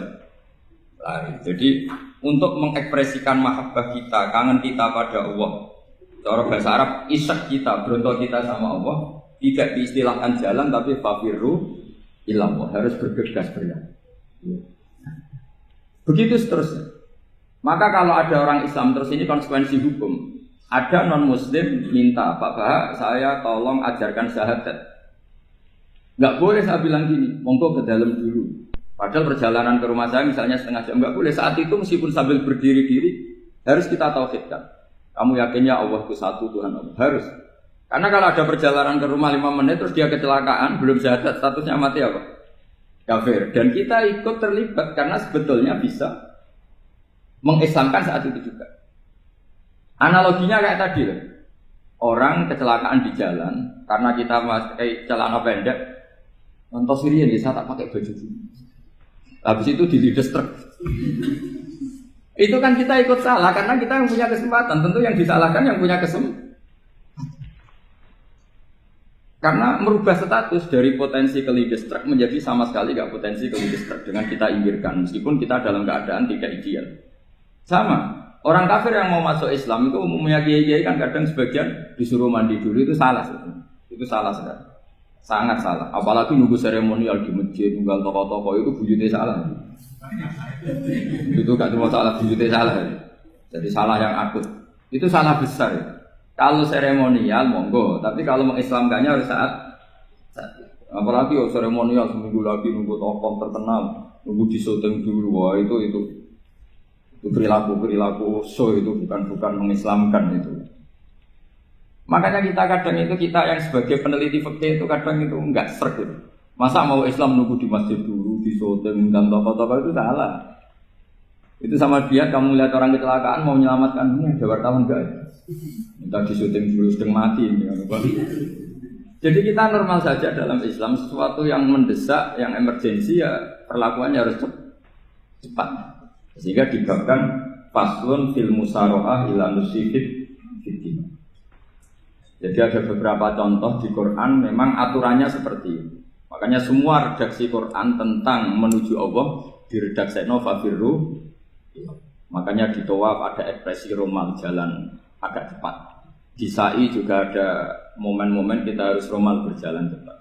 Lari. Jadi untuk mengekspresikan mahabbah kita, kangen kita pada Allah, cara bahasa Arab, isyak kita, berontok kita sama Allah, tidak diistilahkan jalan tapi fafirru ilallah, harus bergegas berlari. Begitu seterusnya. Maka kalau ada orang Islam terus ini konsekuensi hukum. Ada non-muslim minta, Pak Bahak, saya tolong ajarkan syahadat. Nggak boleh saya bilang gini, monggo ke dalam dulu. Padahal perjalanan ke rumah saya misalnya setengah jam, nggak boleh. Saat itu meskipun sambil berdiri-diri, harus kita tauhidkan. Kamu yakinnya Allah itu satu, Tuhan Allah. Harus. Karena kalau ada perjalanan ke rumah 5 menit, terus dia kecelakaan, belum syahadat, statusnya mati apa? Kafir. Dan kita ikut terlibat, karena sebetulnya bisa mengislamkan saat itu juga. Analoginya kayak tadi loh. Orang kecelakaan di jalan karena kita pakai celana pendek. Contoh Syria nih, saya tak pakai baju ini. Habis itu dilides truk. Itu kan kita ikut salah karena kita yang punya kesempatan. Tentu yang disalahkan yang punya kesempatan. Karena merubah status dari potensi kelides truk menjadi sama sekali gak potensi kelides truk dengan kita inggirkan. Meskipun kita dalam keadaan tidak ideal. Sama. Orang kafir yang mau masuk Islam itu umumnya kiai-kiai kan kadang sebagian disuruh mandi dulu, itu salah sebenarnya. Itu salah sekali. Sangat salah. Apalagi nunggu seremonial di masjid, nunggal toko-toko itu bujutnya salah. Itu gak cuma salah, bujutnya salah. Jadi salah yang akut. Itu salah besar. Kalau seremonial monggo, tapi kalau mengislamkannya harus saat. Apalagi seremonial seminggu lagi nunggu tokoh terkenal, nunggu di syuting dulu, wah itu perilaku so itu bukan mengislamkan itu. Makanya kita yang sebagai peneliti fikih itu kadang itu enggak serg gitu. Masa mau Islam nunggu di masjid dulu, di syuting dan tokoh-tokoh itu salah. Itu sama dia kamu lihat orang kecelakaan mau menyelamatkan ada wartawan enggak? Minta di syuting dulu sedang mati ini. Jadi kita normal saja dalam Islam, sesuatu yang mendesak, yang emergensi ya perlakuannya harus cepat. Sehingga dibabkan faslun fil musaro'ah ila nusifid fiddin. Jadi ada beberapa contoh di Quran memang aturannya seperti itu. Makanya semua redaksi Quran tentang menuju Allah diredaksikan fafirru. Makanya di Tawaf ada ekspresi romal, jalan agak cepat. Di Sa'i juga ada momen-momen kita harus romal, berjalan cepat.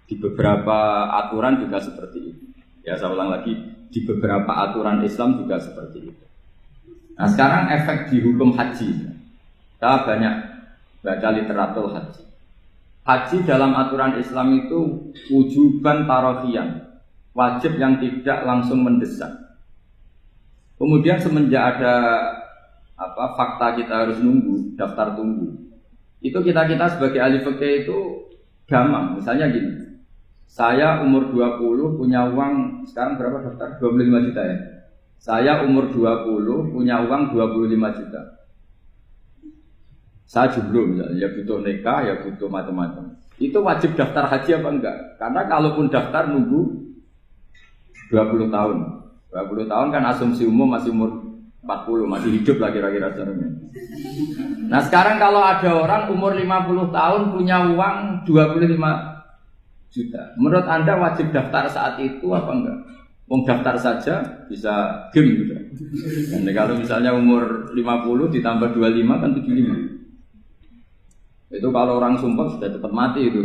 Di beberapa aturan juga seperti itu. Ya saya ulang lagi, di beberapa aturan Islam juga seperti itu. Nah sekarang efek di hukum haji. Kita banyak baca literatur haji. Haji dalam aturan Islam itu wujuban tarofian, wajib yang tidak langsung mendesak. Kemudian semenjak ada fakta kita harus nunggu, daftar tunggu. Itu kita sebagai ahli fikih itu gampang. Misalnya gini. Saya umur 20 punya uang, sekarang berapa daftar? 25 juta ya. Saya umur 20 punya uang 25 juta. Saya jomblo misalnya, ya butuh nikah, ya butuh macam-macam. Itu wajib daftar haji apa enggak? Karena kalaupun daftar nunggu 20 tahun. 20 tahun kan asumsi umum masih umur 40, masih hidup lah kira-kira sebenarnya. Nah sekarang kalau ada orang umur 50 tahun punya uang 25 juta. Menurut Anda wajib daftar saat itu apa enggak? Mau daftar saja bisa game gitu. Dan kalau misalnya umur 50 ditambah 25 kan 75. Itu kalau orang sumpah sudah cepat mati itu.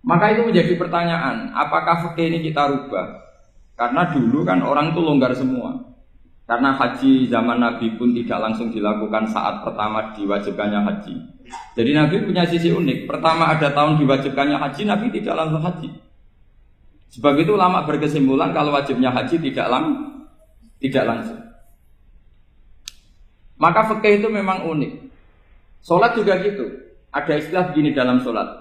Maka itu menjadi pertanyaan, apakah fikih ini kita rubah? Karena dulu kan orang itu longgar semua. Karena haji zaman Nabi pun tidak langsung dilakukan saat pertama diwajibkannya haji. Jadi Nabi punya sisi unik. Pertama ada tahun diwajibkannya haji, Nabi tidak langsung haji. Sebab itu ulama berkesimpulan kalau wajibnya haji tidak langsung. Maka fikih itu memang unik. Sholat juga gitu. Ada istilah begini dalam sholat.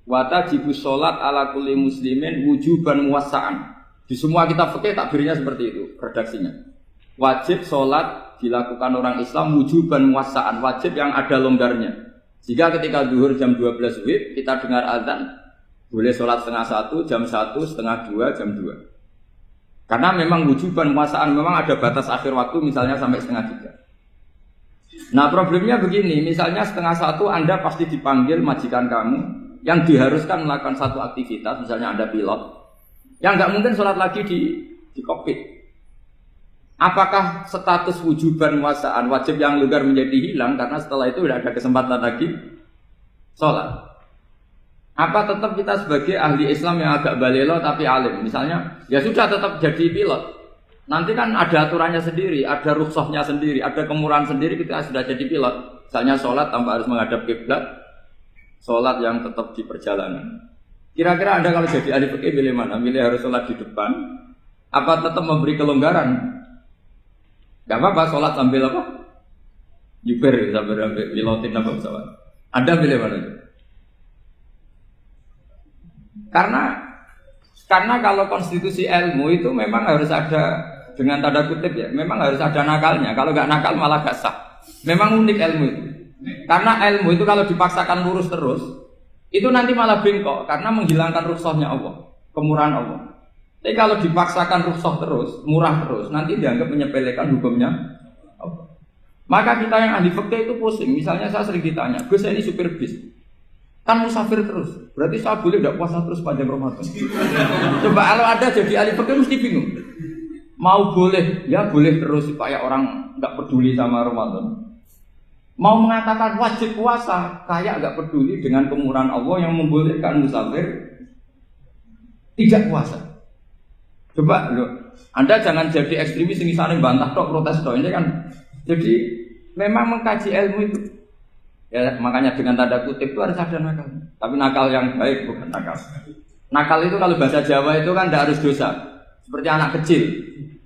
Wa tajibu sholat ala kulli muslimin wujuban muwassa'an. Di semua kitab fikih takbirnya seperti itu, redaksinya. Wajib sholat dilakukan orang Islam wujuban muwassa'an, wajib yang ada longgarnya. Jika ketika zuhur jam 12 WIB kita dengar azan, boleh sholat setengah 1, jam 1, setengah 2, jam 2. Karena memang wujuban muwassa'an, memang ada batas akhir waktu misalnya sampai setengah 3. Nah problemnya begini, misalnya setengah 1 Anda pasti dipanggil majikan kamu yang diharuskan melakukan satu aktivitas, misalnya Anda pilot, yang nggak mungkin sholat lagi di kokpit. Apakah status wujuban muwassa'an wajib yang longgar menjadi hilang karena setelah itu tidak ada kesempatan lagi sholat? Apa tetap kita sebagai ahli Islam yang agak balelo tapi alim, misalnya ya sudah tetap jadi pilot, nanti kan ada aturannya sendiri, ada rukhsahnya sendiri, ada kemurahan sendiri ketika sudah jadi pilot, misalnya sholat tanpa harus menghadap kiblat, sholat yang tetap di perjalanan. Kira-kira Anda kalau jadi ahli fikih pilih mana? Pilih harus sholat di depan, apa tetap memberi kelonggaran? Gak apa-apa sholat sambil apa? Yuber sambil pilotin apa pesawat. Anda pilih mana? Karena kalau konstitusi ilmu itu memang harus ada, dengan tanda kutip ya, memang harus ada nakalnya. Kalau nggak nakal malah gak sah. Memang unik ilmu itu. Karena ilmu itu kalau dipaksakan lurus terus, itu nanti malah bengkok karena menghilangkan rukhsahnya Allah, kemurahan Allah. Tapi kalau dipaksakan rukhsah terus, murah terus, nanti dianggap menyepelekan hukumnya Allah. Maka kita yang ahli fikih itu pusing. Misalnya saya sering ditanya, Gus saya ini supir bis, kan musafir terus, berarti saya boleh tidak puasa terus panjang Ramadan? Coba kalau ada jadi ahli fikih mesti bingung. Mau boleh, ya boleh terus supaya orang nggak peduli sama Ramadan. Mau mengatakan wajib puasa, kayak nggak peduli dengan kemurahan Allah yang membolehkan musafir tidak puasa. Coba loh, Anda jangan jadi ekstremis ini sana bantah tok protes tok ini kan. Jadi memang mengkaji ilmu itu. Ya, makanya dengan tanda kutip itu harus ada nakal. Tapi nakal yang baik bukan nakal. Nakal itu kalau bahasa Jawa itu kan tidak harus dosa. Seperti anak kecil,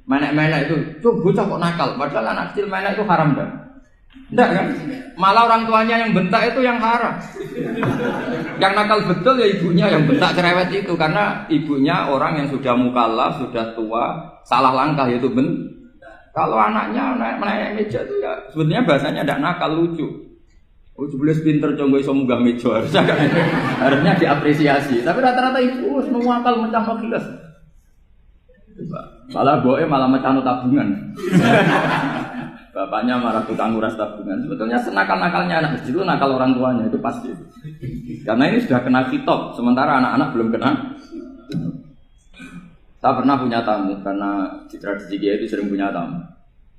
menek-menek itu, tuh bocah kok nakal. Padahal anak kecil menek itu haram dah. Tidak kan? Malah orang tuanya yang bentak itu yang haram. Yang nakal betul ya ibunya yang bentak cerewet itu, karena ibunya orang yang sudah mukallaf, sudah tua, salah langkah yaitu Kalau anaknya naik meja itu ya sebenarnya bahasanya tidak nakal, lucu. Oh, jelas pinter conggo iso munggah meja, harusnya diapresiasi. Tapi rata-rata ibu semua akal mencang gelas. Malah boe malah mecano tabungan. Bapaknya marah tukang nguras tabungan. Sebetulnya senakal-nakalnya anak kecil itu nakal orang tuanya, itu pasti. Karena ini sudah kena kitab, sementara anak-anak belum kena. Saya pernah punya tamu, karena di tradisi Kiai itu sering punya tamu.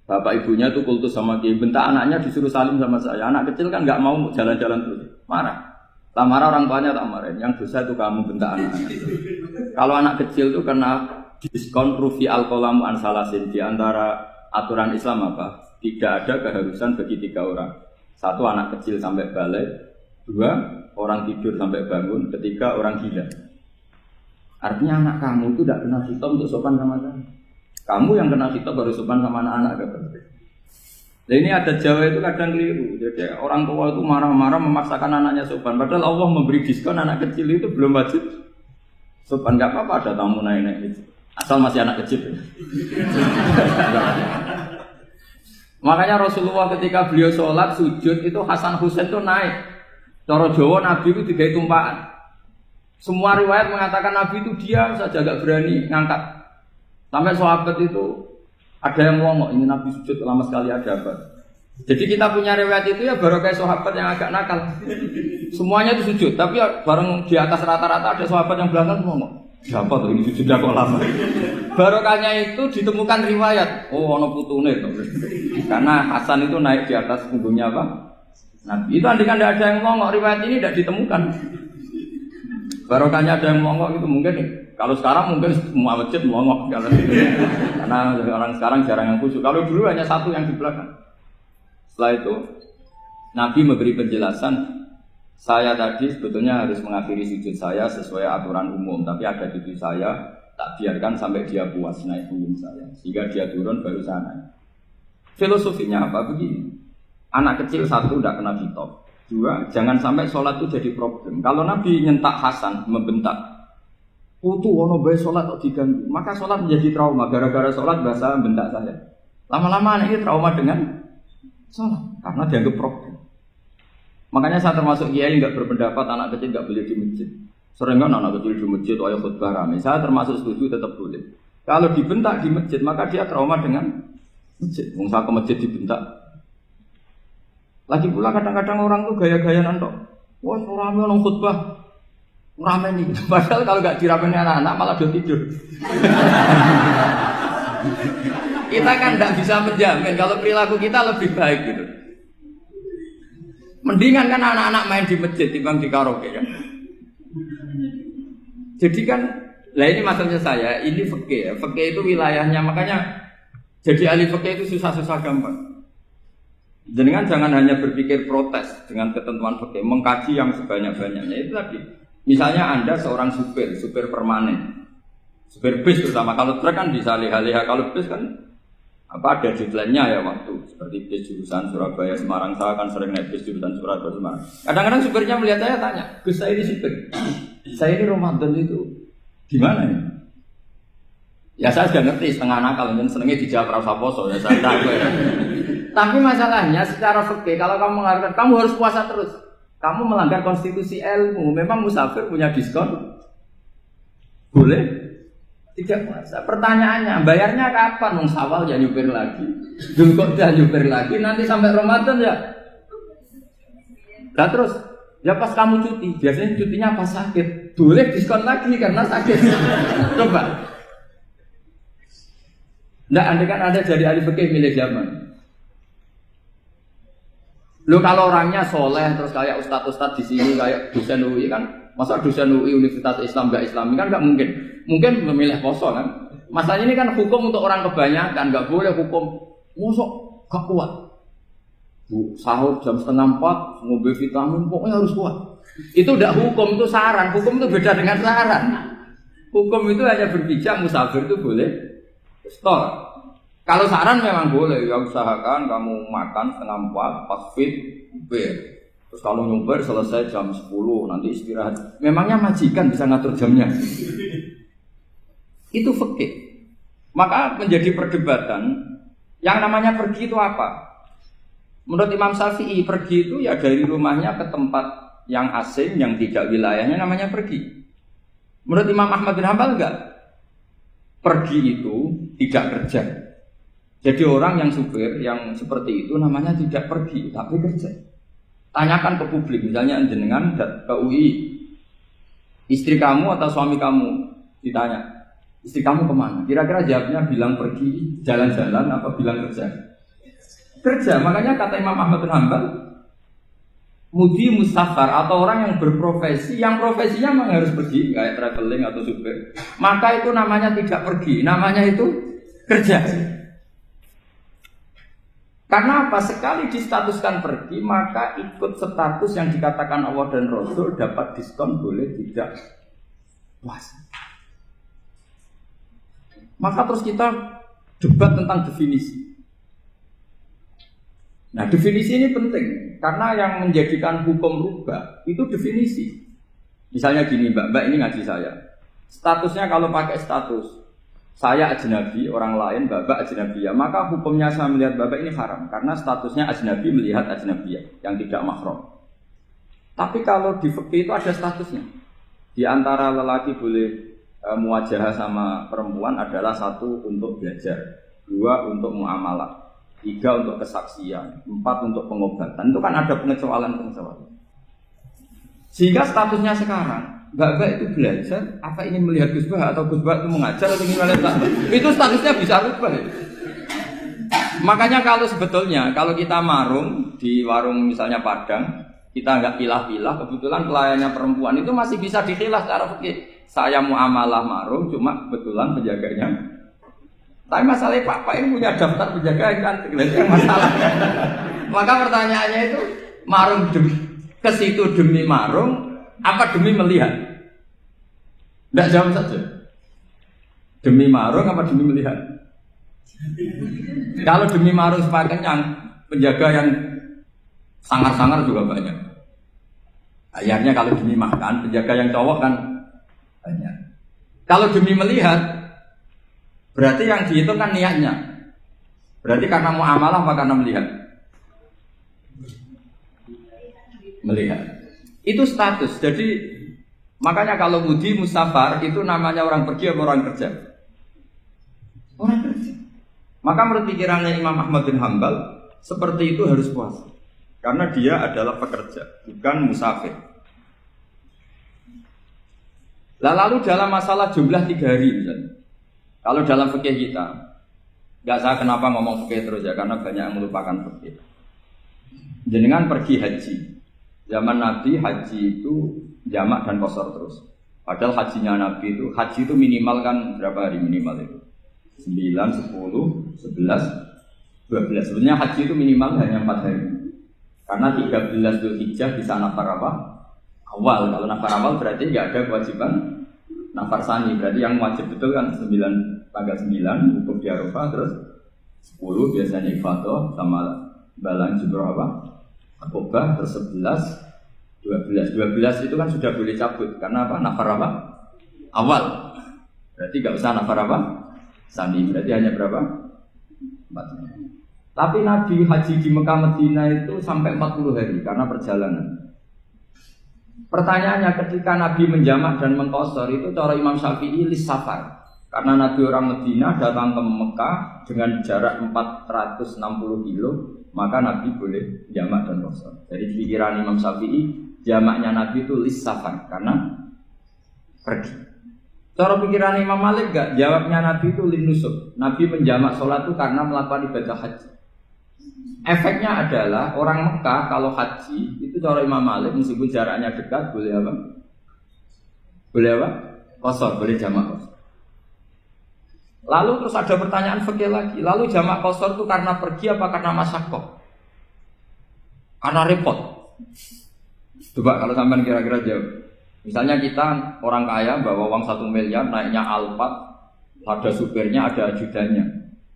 Bapak ibunya itu kultus sama Kiai, bentak anaknya disuruh salim sama saya. Anak kecil kan nggak mau jalan-jalan terus, marah. Tak marah orang tuanya tak marahin. Yang dosa itu kamu bentak anak-anak. Kalau anak kecil itu kena diskon rufi al-qalamu ansalasin. Di antara aturan Islam apa? Tidak ada keharusan bagi 3 orang. 1 anak kecil sampai balik, 2 orang tidur sampai bangun, 3 orang gila. Artinya anak kamu itu tidak kena hitam untuk sopan sama kamu. Kamu yang kena hitam baru sopan sama anak-anak. Nah ini ada Jawa itu kadang keliru. Jadi orang tua itu marah-marah memaksakan anaknya sopan. Padahal Allah memberi diskon anak kecil itu belum wajib sopan. Gak apa-apa ada tamu naik-naik itu. Asal masih anak kecil. Makanya Rasulullah ketika beliau sholat sujud itu Hasan Husain itu naik. Cara Jawa Nabi itu 3 tumpahan. Semua riwayat mengatakan Nabi itu diam saja, gak berani ngangkat. Sampai sahabat itu ada yang ngomong, ini Nabi sujud lama sekali ada apa? Jadi kita punya riwayat itu ya baru kayak sahabat yang agak nakal. Semuanya itu sujud, tapi ya bareng di atas rata-rata ada sahabat yang belakang ngomong, siapa tuh ini sujudnya kok lama? Barokahnya itu ditemukan riwayat, oh ono putune itu. Karena Hasan itu naik di atas punggungnya apa? Nabi. Itu andaikan tidak ada yang ngomong, riwayat ini tidak ditemukan. Barokahnya ada yang ngomong itu mungkin. Kalau sekarang mungkin semua masjid melongok karena orang sekarang jarang yang khusyuk. Kalau dulu hanya 1 yang di belakang. Setelah itu Nabi memberi penjelasan, saya tadi sebetulnya harus mengakhiri sujud saya sesuai aturan umum, tapi ada cucu saya Tak biarkan sampai dia puas naik punggung saya, sehingga dia turun baru saya naik. Filosofinya apa? Begini, anak kecil satu tidak kena hitop, dua jangan sampai sholat itu jadi problem. Kalau Nabi nyentak Hasan, membentak, putu ono bae sholat kok diganggu, maka sholat menjadi trauma. Gara-gara sholat bahasa bentak saya. Lama-lama anak ini trauma dengan sholat karena dianggap problem. Makanya saya termasuk kiai nggak berpendapat anak kecil nggak boleh di masjid. Sering kan anak kecil di masjid, ayo khutbah rame. Saya termasuk setuju tetap boleh. Kalau dibentak di masjid, maka dia trauma dengan masjid. Mungkin ke masjid dibentak. Lagi pula kadang-kadang orang tuh gaya-gayaan tok. Wah, rame orang khutbah, rame nih. Padahal kalau nggak diramein anak-anak malah dia tidur. Kita kan tidak bisa menjamin kalau perilaku kita lebih baik gitu. Mendingan kan anak-anak main di masjid dibanding di karaoke kan. Jadi kan, lah ini maksudnya saya, ini fikih ya. Fikih itu wilayahnya, makanya jadi ahli fikih itu susah-susah gampang. Jangan hanya berpikir protes dengan ketentuan fikih, mengkaji yang sebanyak-banyaknya itu tadi. Misalnya Anda seorang supir permanen, supir bis terutama, kalau truk kan bisa lihat-lihat, kalau bis kan apa ada deadline-nya ya waktu, seperti bis jurusan Surabaya Semarang, saya kan sering naik bis jurusan Surabaya Semarang. Kadang-kadang supirnya melihat saya tanya, Gus saya ini supir, saya ini Ramadan itu gimana ya? Ya saya sudah ngerti setengah nakal, dan senengnya dijawab rasa poso ya saya tahu ya. Tapi masalahnya secara fikih kalau kamu mengatakan kamu harus puasa terus, kamu melanggar konstitusi ilmu. Memang musafir punya diskon? Boleh? Tidak puasa. Pertanyaannya, bayarnya kapan? Wong Sawal ya nyupir lagi, Dzulqa'dah nyupir lagi, nanti sampai Ramadan ya. Nah terus, ya pas kamu cuti, biasanya cutinya pas sakit, boleh diskon lagi karena sakit. Coba. Nggak, andai kan ada jadi ahli fikih milih zaman. Lo kalau orangnya soleh terus kayak ustadz-ustadz di sini kayak dosen UI kan, masa dosen UI Universitas Islam nggak Islami kan nggak mungkin. Mungkin memilih poso kan. Masalahnya ini kan hukum untuk orang kebanyakan, nggak boleh hukum musuh gak kuat. Sahur jam 3:30, ngombe vitamin, pokoknya harus kuat. Itu udah hukum, itu saran. Hukum itu beda dengan saran. Hukum itu hanya berbicara musafir itu boleh store. Kalau saran memang boleh, ya usahakan kamu makan 3:30 pas fit, bir. Terus kalau nyumpir selesai jam 10, nanti istirahat. Memangnya majikan bisa ngatur jamnya? Itu fikih. Maka menjadi perdebatan, yang namanya pergi itu apa? Menurut Imam Syafi'i, pergi itu ya dari rumahnya ke tempat yang asing, yang tidak wilayahnya, namanya pergi. Menurut Imam Ahmad bin Hanbal enggak. Pergi itu tidak kerja. Jadi orang yang supir, yang seperti itu namanya tidak pergi, tapi kerja. Tanyakan ke publik, misalnya jenengan ke UI, istri kamu atau suami kamu, ditanya, istri kamu kemana? Kira-kira jawabnya bilang pergi jalan-jalan apa bilang kerja? Kerja. Makanya kata Imam Ahmad bin Hanbal, mudi mustafar atau orang yang berprofesi, yang profesinya memang harus pergi, kayak traveling atau supir, maka itu namanya tidak pergi, namanya itu kerja. Karena apa? Sekali distatuskan pergi, maka ikut status yang dikatakan Allah dan Rasul, dapat diskon, boleh tidak puasa. Maka terus kita debat tentang definisi. Nah, definisi ini penting karena yang menjadikan hukum rubah itu definisi. Misalnya gini, Mbak ini ngaji saya. Statusnya kalau pakai status saya ajnabi, orang lain Bapak ajnabiyah, maka hukumnya saya melihat Bapak ini haram karena statusnya ajnabi melihat ajnabiyah yang tidak mahram. Tapi kalau di fikih itu ada statusnya. Di antara lelaki boleh muwajahah sama perempuan adalah 1 untuk belajar, 2 untuk muamalah, 3 untuk kesaksian, 4 untuk pengobatan. Itu kan ada pengecualian. Sehingga statusnya sekarang Mbak itu belajar, apa ingin melihat Gus Bah atau Gus Bah itu mengajar atau ingin melihat Mbak? Itu statusnya bisa rubah. Makanya kalau sebetulnya kalau kita marung di warung misalnya Padang, kita nggak pilah-pilah, kebetulan pelayannya perempuan itu masih bisa dikhilaf secara fikih. Saya muamalah marung, cuma kebetulan penjaganya. Tapi masalahnya Pak ini punya daftar penjaga yang cantik, itu masalah. Maka pertanyaannya itu marung ke situ demi marung, apa demi melihat? Tidak jawab saja. Demi marung apa demi melihat? Kalau demi marung semakin yang penjaga yang sangar-sangar juga banyak. Akhirnya kalau demi makan, penjaga yang cowok kan banyak. Kalau demi melihat, berarti yang dihitung kan niatnya. Berarti karena muamalah apa karena melihat? Melihat. Itu status. Jadi makanya kalau mudi musafar itu namanya orang pergi atau orang kerja? Orang kerja. Maka menurut pikirannya Imam Ahmad bin Hambal seperti itu harus puasa. Karena dia adalah pekerja, bukan musafir. Lalu dalam masalah jumlah 3 hari misalnya. Kalau dalam fikih kita, nggak saya kenapa ngomong fikih terus ya, karena banyak yang melupakan fikih. Jenengan pergi haji. Zaman Nabi haji itu jamak dan qashar terus. Padahal hajinya Nabi itu, haji itu minimal kan berapa hari minimal itu? 9, 10, 11, 12. Sebenarnya haji itu minimal hanya 4 hari. Karena 13 Dzulhijjah bisa nafar apa? Awal. Kalau nafar awal berarti nggak ada kewajiban nafar sani. Berarti yang wajib betul kan 9, tanggal 9 untuk di Arafah, terus 10 biasanya ifadah sama balang jumroh apa? Akobah, terus 11, 12 itu kan sudah boleh cabut. Karena apa? Nafar apa? Awal. Berarti nggak usah nafar apa? Sani. Berarti hanya berapa? 4. Tapi Nabi haji di Mekah Medina itu sampai 40 hari karena perjalanan. Pertanyaannya ketika Nabi menjamak dan mengqashar itu cara Imam Syafi'i lis safar. Karena Nabi orang Medina datang ke Mekah dengan jarak 460 kilo, maka Nabi boleh jamak dan qashar. Jadi pikiran Imam Syafi'i jamaknya Nabi itu lis safar karena pergi. Cara pikiran Imam Malik enggak, jawabnya Nabi itu lin nusuk. Nabi menjamak sholat itu karena melakukan ibadah haji. Efeknya adalah orang Mekah kalau haji itu cara Imam Malik meskipun jaraknya dekat boleh apa? Boleh apa? Qashar, boleh jamak qashar. Lalu terus ada pertanyaan fikih lagi. Lalu jamak qashar itu karena pergi apa karena masyaqqah? Karena repot. Coba kalau sampean kira-kira jawab. Misalnya kita orang kaya bawa uang 1 miliar naiknya Alphard, ada supirnya, ada ajudannya.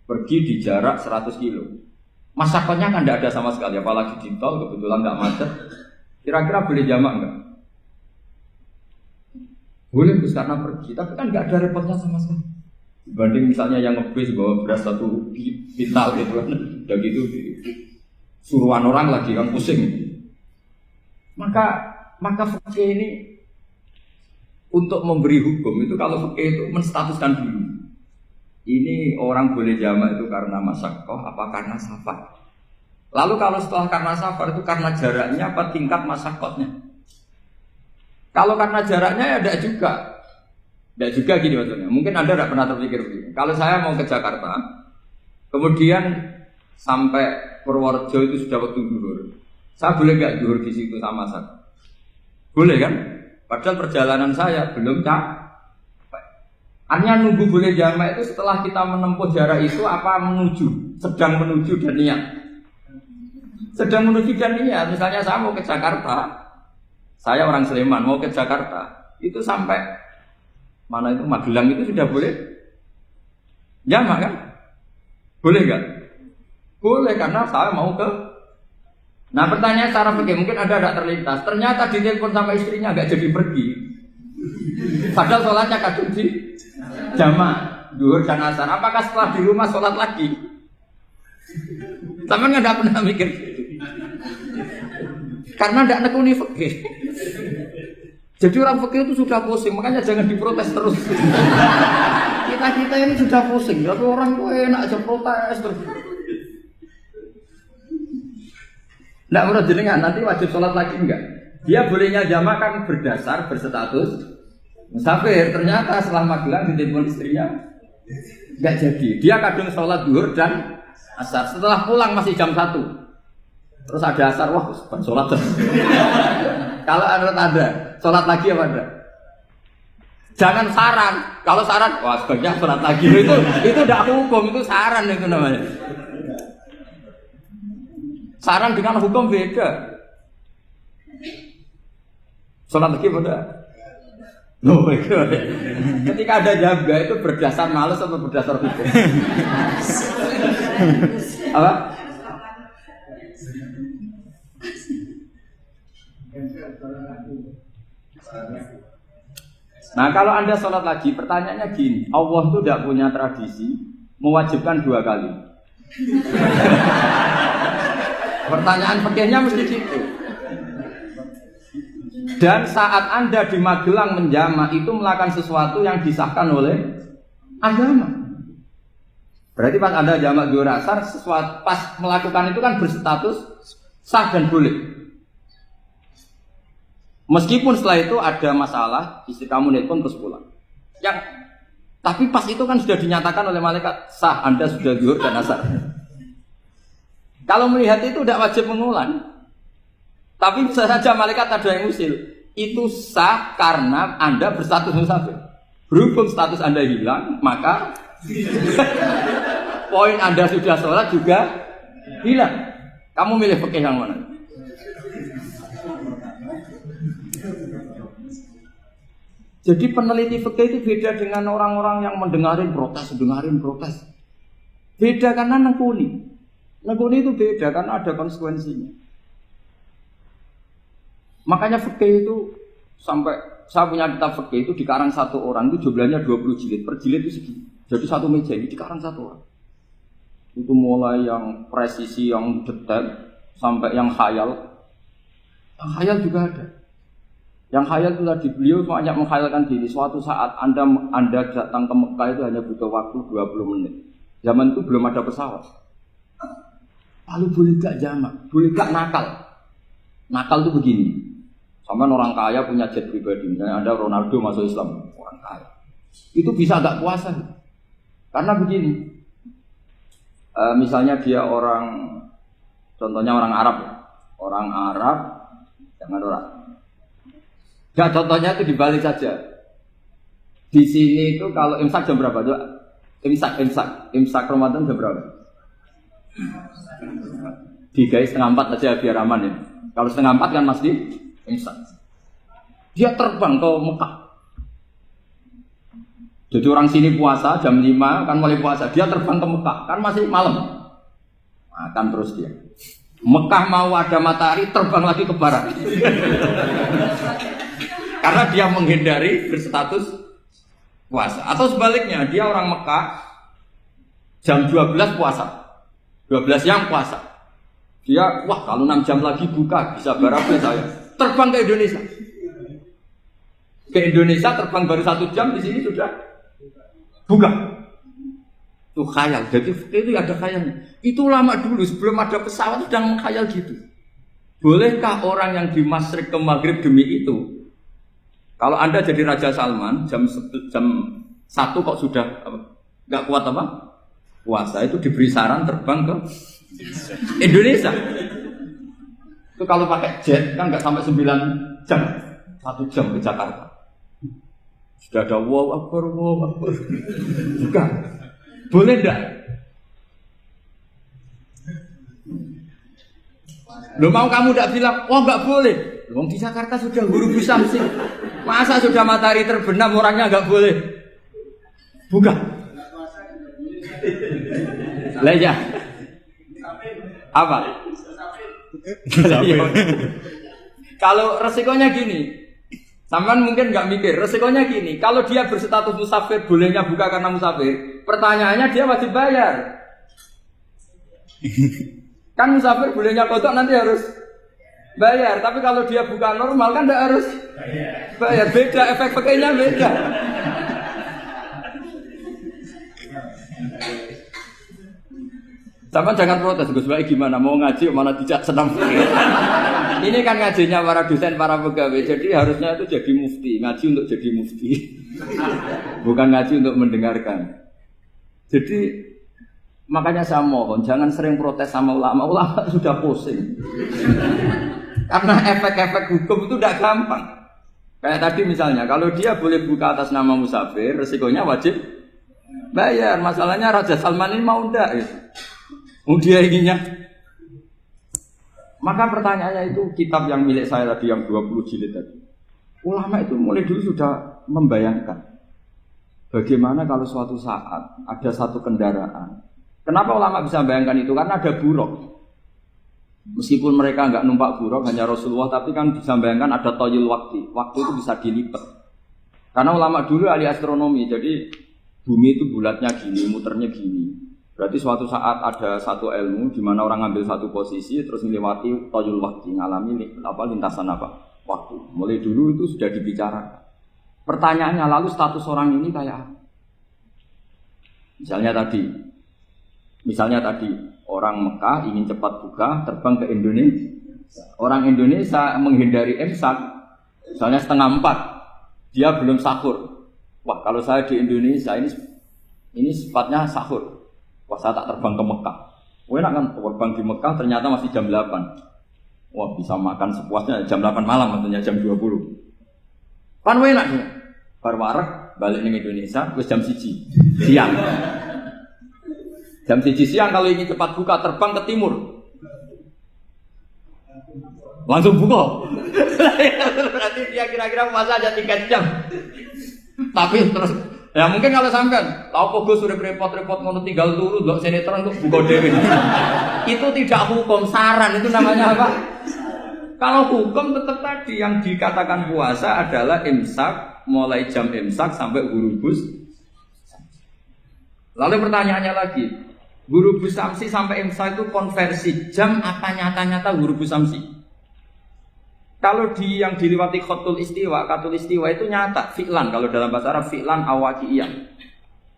Pergi di jarak 100 kilo. Masyaqqahnya kan tidak ada sama sekali, apalagi di tol kebetulan nggak macet. Kira-kira boleh jamak nggak? Boleh Gus karena pergi, tapi kan nggak ada repotnya sama sekali. Dibanding misalnya yang ngebis bawa beras 1 pintal gitu kan, udah gitu suruhan orang lagi kan pusing. Maka fikih ini untuk memberi hukum itu kalau fikih itu menstatuskan dulu. Ini orang boleh jamak itu karena masyaqqah apa karena safar. Lalu kalau setelah karena safar itu karena jaraknya apa tingkat masyaqqahnya. Kalau karena jaraknya ya tidak juga. Tidak juga gini maksudnya. Mungkin Anda tidak pernah terpikir begini. Kalau saya mau ke Jakarta, kemudian sampai Purworejo itu sudah waktu zuhur. Saya boleh nggak zuhur di situ sama saya? Boleh kan? Padahal perjalanan saya belum capek. Artinya nunggu boleh jamak itu setelah kita menempuh jarak itu apa menuju, sedang menuju dan niat. Sedang menuju dan niat. Misalnya saya mau ke Jakarta, saya orang Sleman mau ke Jakarta, itu sampai mana itu Magelang itu sudah boleh jamak kan? Boleh nggak? Boleh karena saya mau ke. Nah pertanyaan secara fikih mungkin ada tidak terlintas. Ternyata ditelepon sama istrinya nggak jadi pergi. Padahal sholatnya kadung di jamak, duhur dan asar. Apakah setelah di rumah sholat lagi? Sama nggak pernah mikir. Karena tidak nekuni fikih. Jadi orang fikih itu sudah pusing, makanya jangan diprotes terus. Kita ini sudah pusing, tapi orang itu enak aja protes terus. Tidak menurut jenengan nanti wajib sholat lagi enggak? Dia bolehnya jamak kan berdasar berstatus musafir. Ternyata setelah Magelang ditelepon istrinya enggak jadi. Dia kadung sholat zuhur dan asar. Setelah pulang masih jam 1. Terus ada asar, wah bukan sholat terus. Kalau ada sholat lagi apa ada? Jangan saran. Kalau saran, wah sebaiknya sholat lagi. Itu tidak hukum, itu saran itu namanya. Saran dengan hukum beda. Sholat lagi pada Loh, ketika ada jaga itu berdasar malas atau berdasar hukum? Apa? Nah kalau Anda sholat lagi, pertanyaannya gini, Allah itu tidak punya tradisi mewajibkan 2 kali. Pertanyaan fikihnya mesti gitu. Dan saat Anda di Magelang menjamak itu melakukan sesuatu yang disahkan oleh agama. Berarti pas Anda jamak 2 asar, sesuatu pas melakukan itu kan berstatus sah dan boleh. Meskipun setelah itu ada masalah, istri kamu nelpon terus pulang. Tapi pas itu kan sudah dinyatakan oleh malaikat sah, Anda sudah zuhur dan asar. Kalau melihat itu tidak wajib mengulang. Tapi bisa saja malaikat ada yang usil. Itu sah karena Anda berstatus musafir. Berhubung status Anda hilang, maka poin Anda sudah sholat juga hilang. Kamu milih fikih yang mana? Jadi peneliti fikih itu beda dengan orang-orang yang mendengarin protes. Beda karena nekuni. Nekuni itu beda karena ada konsekuensinya. Makanya fikih itu sampai saya punya kitab fikih itu dikarang 1 orang itu jumlahnya 20 jilid. Per jilid itu segini. Jadi 1 meja ini dikarang 1 orang. Itu mulai yang presisi, yang detail sampai yang khayal. Yang khayal juga ada. Yang khayal itu tadi beliau banyak menghayalkan diri. Suatu saat Anda datang ke Mekah itu hanya butuh waktu 20 menit. Zaman itu belum ada pesawat. Lalu boleh gak jamak? Boleh gak nakal? Nakal itu begini. Sama orang kaya punya jet pribadi. Misalnya Anda Ronaldo masuk Islam, orang kaya. Itu bisa gak puasa? Karena begini. Misalnya dia contohnya orang Arab. Orang Arab, jangan orang. Ya contohnya itu dibalik saja. Di sini itu kalau imsak jam berapa? Imsak Ramadan jam berapa? 3:30 aja biar aman ya. Kalau 3:30 kan masih imsak. Dia terbang ke Mekah. Jadi orang sini puasa jam 5 kan mulai puasa. Dia terbang ke Mekah kan masih malam. Makan terus dia. Mekah mau ada matahari terbang lagi ke barat. Karena dia menghindari berstatus puasa. Atau sebaliknya, dia orang Mekah jam 12 puasa. 12 siang puasa. Dia, wah kalau 6 jam lagi buka, bisa barabe saya. Terbang ke Indonesia. Ke Indonesia terbang baru 1 jam, di sini sudah buka. Itu khayal. Jadi itu ada khayalnya. Itu lama dulu, sebelum ada pesawat sudah mengkhayal gitu. Bolehkah orang yang di Masyrik ke Maghrib demi itu? Kalau Anda jadi Raja Salman jam 1 kok sudah nggak kuat apa? Puasa itu diberi saran terbang ke Indonesia. Itu kalau pakai jet kan nggak sampai 9 jam, 1 jam ke Jakarta. Sudah ada wow akbar. Bukan. Boleh enggak? Loh mau kamu enggak bilang, oh enggak boleh. Wong di Jakarta sudah huruf samsi. Masa sudah matahari terbenam orangnya enggak boleh? Bukan. Lah ya. Apa? Kalau resikonya gini, sampean mungkin nggak mikir, resikonya gini, kalau dia berstatus musafir, bolehnya buka karena musafir, pertanyaannya dia wajib bayar. Kan musafir bolehnya kodok nanti harus bayar, tapi kalau dia buka normal kan tidak harus bayar, beda, efek pakainya beda. Sama jangan protes, Gus Baik gimana mau ngaji mana dijak senam. Ini kan ngajinya para dosen, para pegawai, jadi harusnya itu jadi mufti, ngaji untuk jadi mufti, bukan ngaji untuk mendengarkan. Jadi makanya saya mohon jangan sering protes sama ulama, ulama sudah pusing. Karena efek-efek hukum itu tidak gampang. Kayak tadi misalnya, kalau dia boleh buka atas nama musafir, resikonya wajib bayar. Masalahnya Raja Salman ini mau enggak gitu. Dia inginnya. Maka pertanyaannya itu kitab yang milik saya tadi yang 20 jilid tadi. Ulama itu mulai dulu sudah membayangkan bagaimana kalau suatu saat ada satu kendaraan. Kenapa ulama bisa membayangkan itu? Karena ada buruk. Meskipun mereka nggak numpak buruk, hanya Rasulullah, tapi kan bisa membayangkan ada toyul waktu. Waktu itu bisa dilipat. Karena ulama dulu ahli astronomi, jadi bumi itu bulatnya gini, muternya gini. Berarti suatu saat ada satu ilmu di mana orang ngambil satu posisi terus melewati toyul waktu, ngalami lintasan waktu. Mulai dulu itu sudah dibicarakan. Pertanyaannya lalu status orang ini kayak apa? Misalnya tadi orang Mekah ingin cepat buka terbang ke Indonesia. Orang Indonesia menghindari imsak, misalnya 3:30, dia belum sahur. Wah, kalau saya di Indonesia ini sifatnya sahur. Wah, saya tak terbang ke Mekah. Wah, enak kan terbang di Mekah ternyata masih jam 8. Wah, bisa makan sepuasnya jam 8 malam, tentunya jam 20. Kan enak ya. Bar wareg balik ning Indonesia wis jam 1 siang. Jam 1 siang kalau ingin cepat buka terbang ke timur. Langsung buka. Berarti dia kira-kira puasa aja 3 jam. Tapi terus ya mungkin kalau sampean, lha opo Gus urip repot-repot ngono tinggal turu ndelok sinetron kok buka dhewe. Itu tidak hukum, saran itu namanya apa? Kalau hukum tetap tadi yang dikatakan puasa adalah imsak, mulai jam imsak sampai ghurubus. Lalu pertanyaannya lagi, ghurubus samsi sampai imsak itu konversi jam apa nyata-nyata ghurubus samsi? Kalau yang diliwati khatul istiwa itu nyata, fi'lan, kalau dalam bahasa Arab fi'lan awaqi'iyah.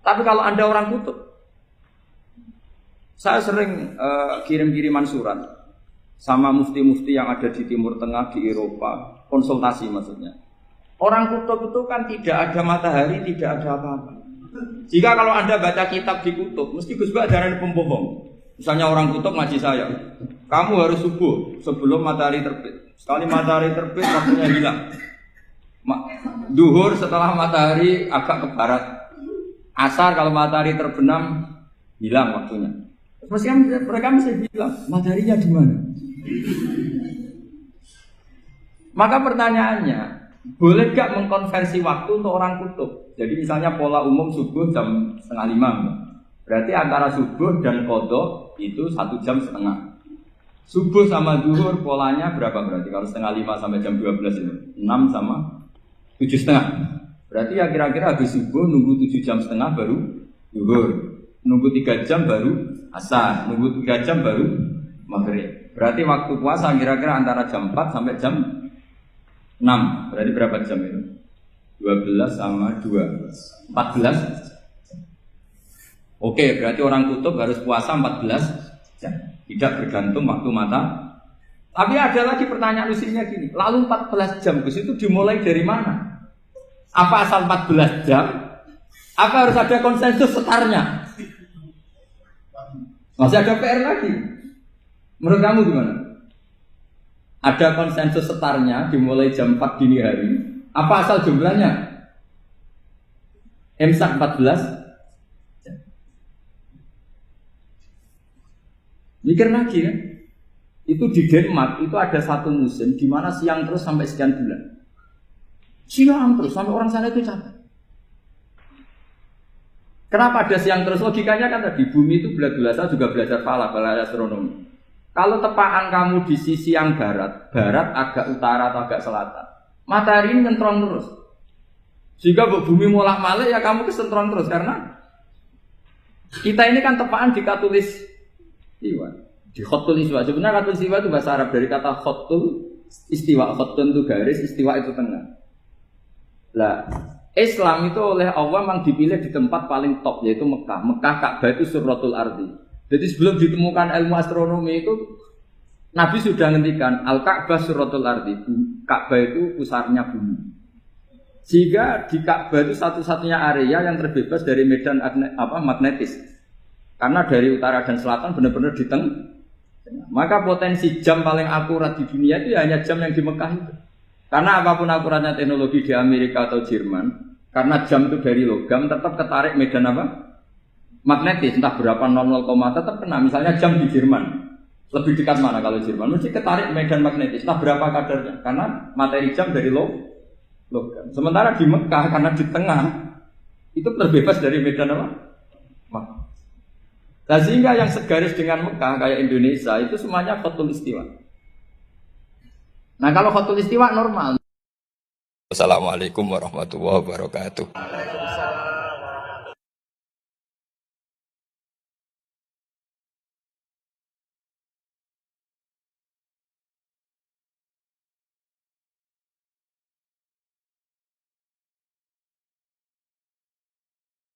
Tapi kalau Anda orang kutub, saya sering kirim-kiriman surat sama mufti-mufti yang ada di Timur Tengah, di Eropa, konsultasi maksudnya. Orang kutub itu kan tidak ada matahari, tidak ada apa-apa. Jika kalau Anda baca kitab di kutub, mesti Gus Bak darani pembohong. Misalnya orang kutub ngaji saya, kamu harus subuh sebelum matahari terbit. Sekali matahari terbit, waktunya hilang. Duhur setelah matahari agak ke barat. Asar kalau matahari terbenam, hilang waktunya. Mereka mesti bilang, mataharinya di mana? Maka pertanyaannya, boleh gak mengkonversi waktu untuk orang kutub? Jadi misalnya pola umum subuh jam 4:30. Berarti antara subuh dan qadha itu 1,5 jam. Subuh sama zuhur polanya berapa berarti? Kalau 4:30 sampai jam 12 itu 6 sama 7,5. Berarti ya kira-kira habis subuh nunggu 7,5 jam baru zuhur. Nunggu 3 jam baru asar. Nunggu 3 jam baru maghrib. Berarti waktu puasa kira-kira antara jam 4 sampai jam 6. Berarti berapa jam itu? 12 sama 2 14. Oke, berarti orang kutub harus puasa 14 jam. Tidak bergantung waktu mata. Tapi ada lagi pertanyaan lucunya gini, lalu 14 jam Gus itu dimulai dari mana? Apa asal 14 jam? Apa harus ada konsensus setarnya? Masih ada PR lagi. Menurut kamu gimana? Ada konsensus setarnya dimulai jam 4 dini hari. Apa asal jumlahnya? Imsak 14. Mikir lagi kan? Itu di Denmark itu ada satu musim di mana siang terus sampai sekian bulan. Siang terus sampai orang sana itu capek. Kenapa ada siang terus? Logikanya kan tadi bumi itu belajar juga belajar falak, belajar astronomi. Kalau tepaan kamu di sisi yang barat agak utara atau agak selatan, matahari ini nyentrong terus. Sehingga bumi molak-malik ya kamu kesentron terus karena kita ini kan tepaan di katulis istiwa. Di khotul istiwa. Sebenarnya khotul istiwa itu bahasa Arab dari kata khotul istiwa. Khotun itu garis, istiwa itu tengah. Lah, Islam itu oleh Allah memang dipilih di tempat paling top yaitu Mekah. Mekah Ka'bah itu surratul ardi. Jadi sebelum ditemukan ilmu astronomi itu Nabi sudah ngendikan Al-Ka'bah surratul ardi. Ka'bah itu pusarnya bumi. Sehingga di Ka'bah itu satu-satunya area yang terbebas dari medan magnetis. Karena dari utara dan selatan benar-benar di tengah. Maka potensi jam paling akurat di dunia itu hanya jam yang di Mekah itu. Karena apapun akuratnya teknologi di Amerika atau Jerman, karena jam itu dari logam tetap ketarik medan magnetis, entah berapa 00, tetap kena. Misalnya jam di Jerman, lebih dekat mana kalau Jerman? Mesti ketarik medan magnetis, entah berapa kadarnya. Karena materi jam dari logam. Sementara di Mekah karena di tengah itu terbebas dari medan apa? Makkah. Nah, sehingga yang segaris dengan Mekah kayak Indonesia itu semuanya khotul istiwa. Nah kalau khotul istiwa normal. Assalamualaikum warahmatullahi wabarakatuh.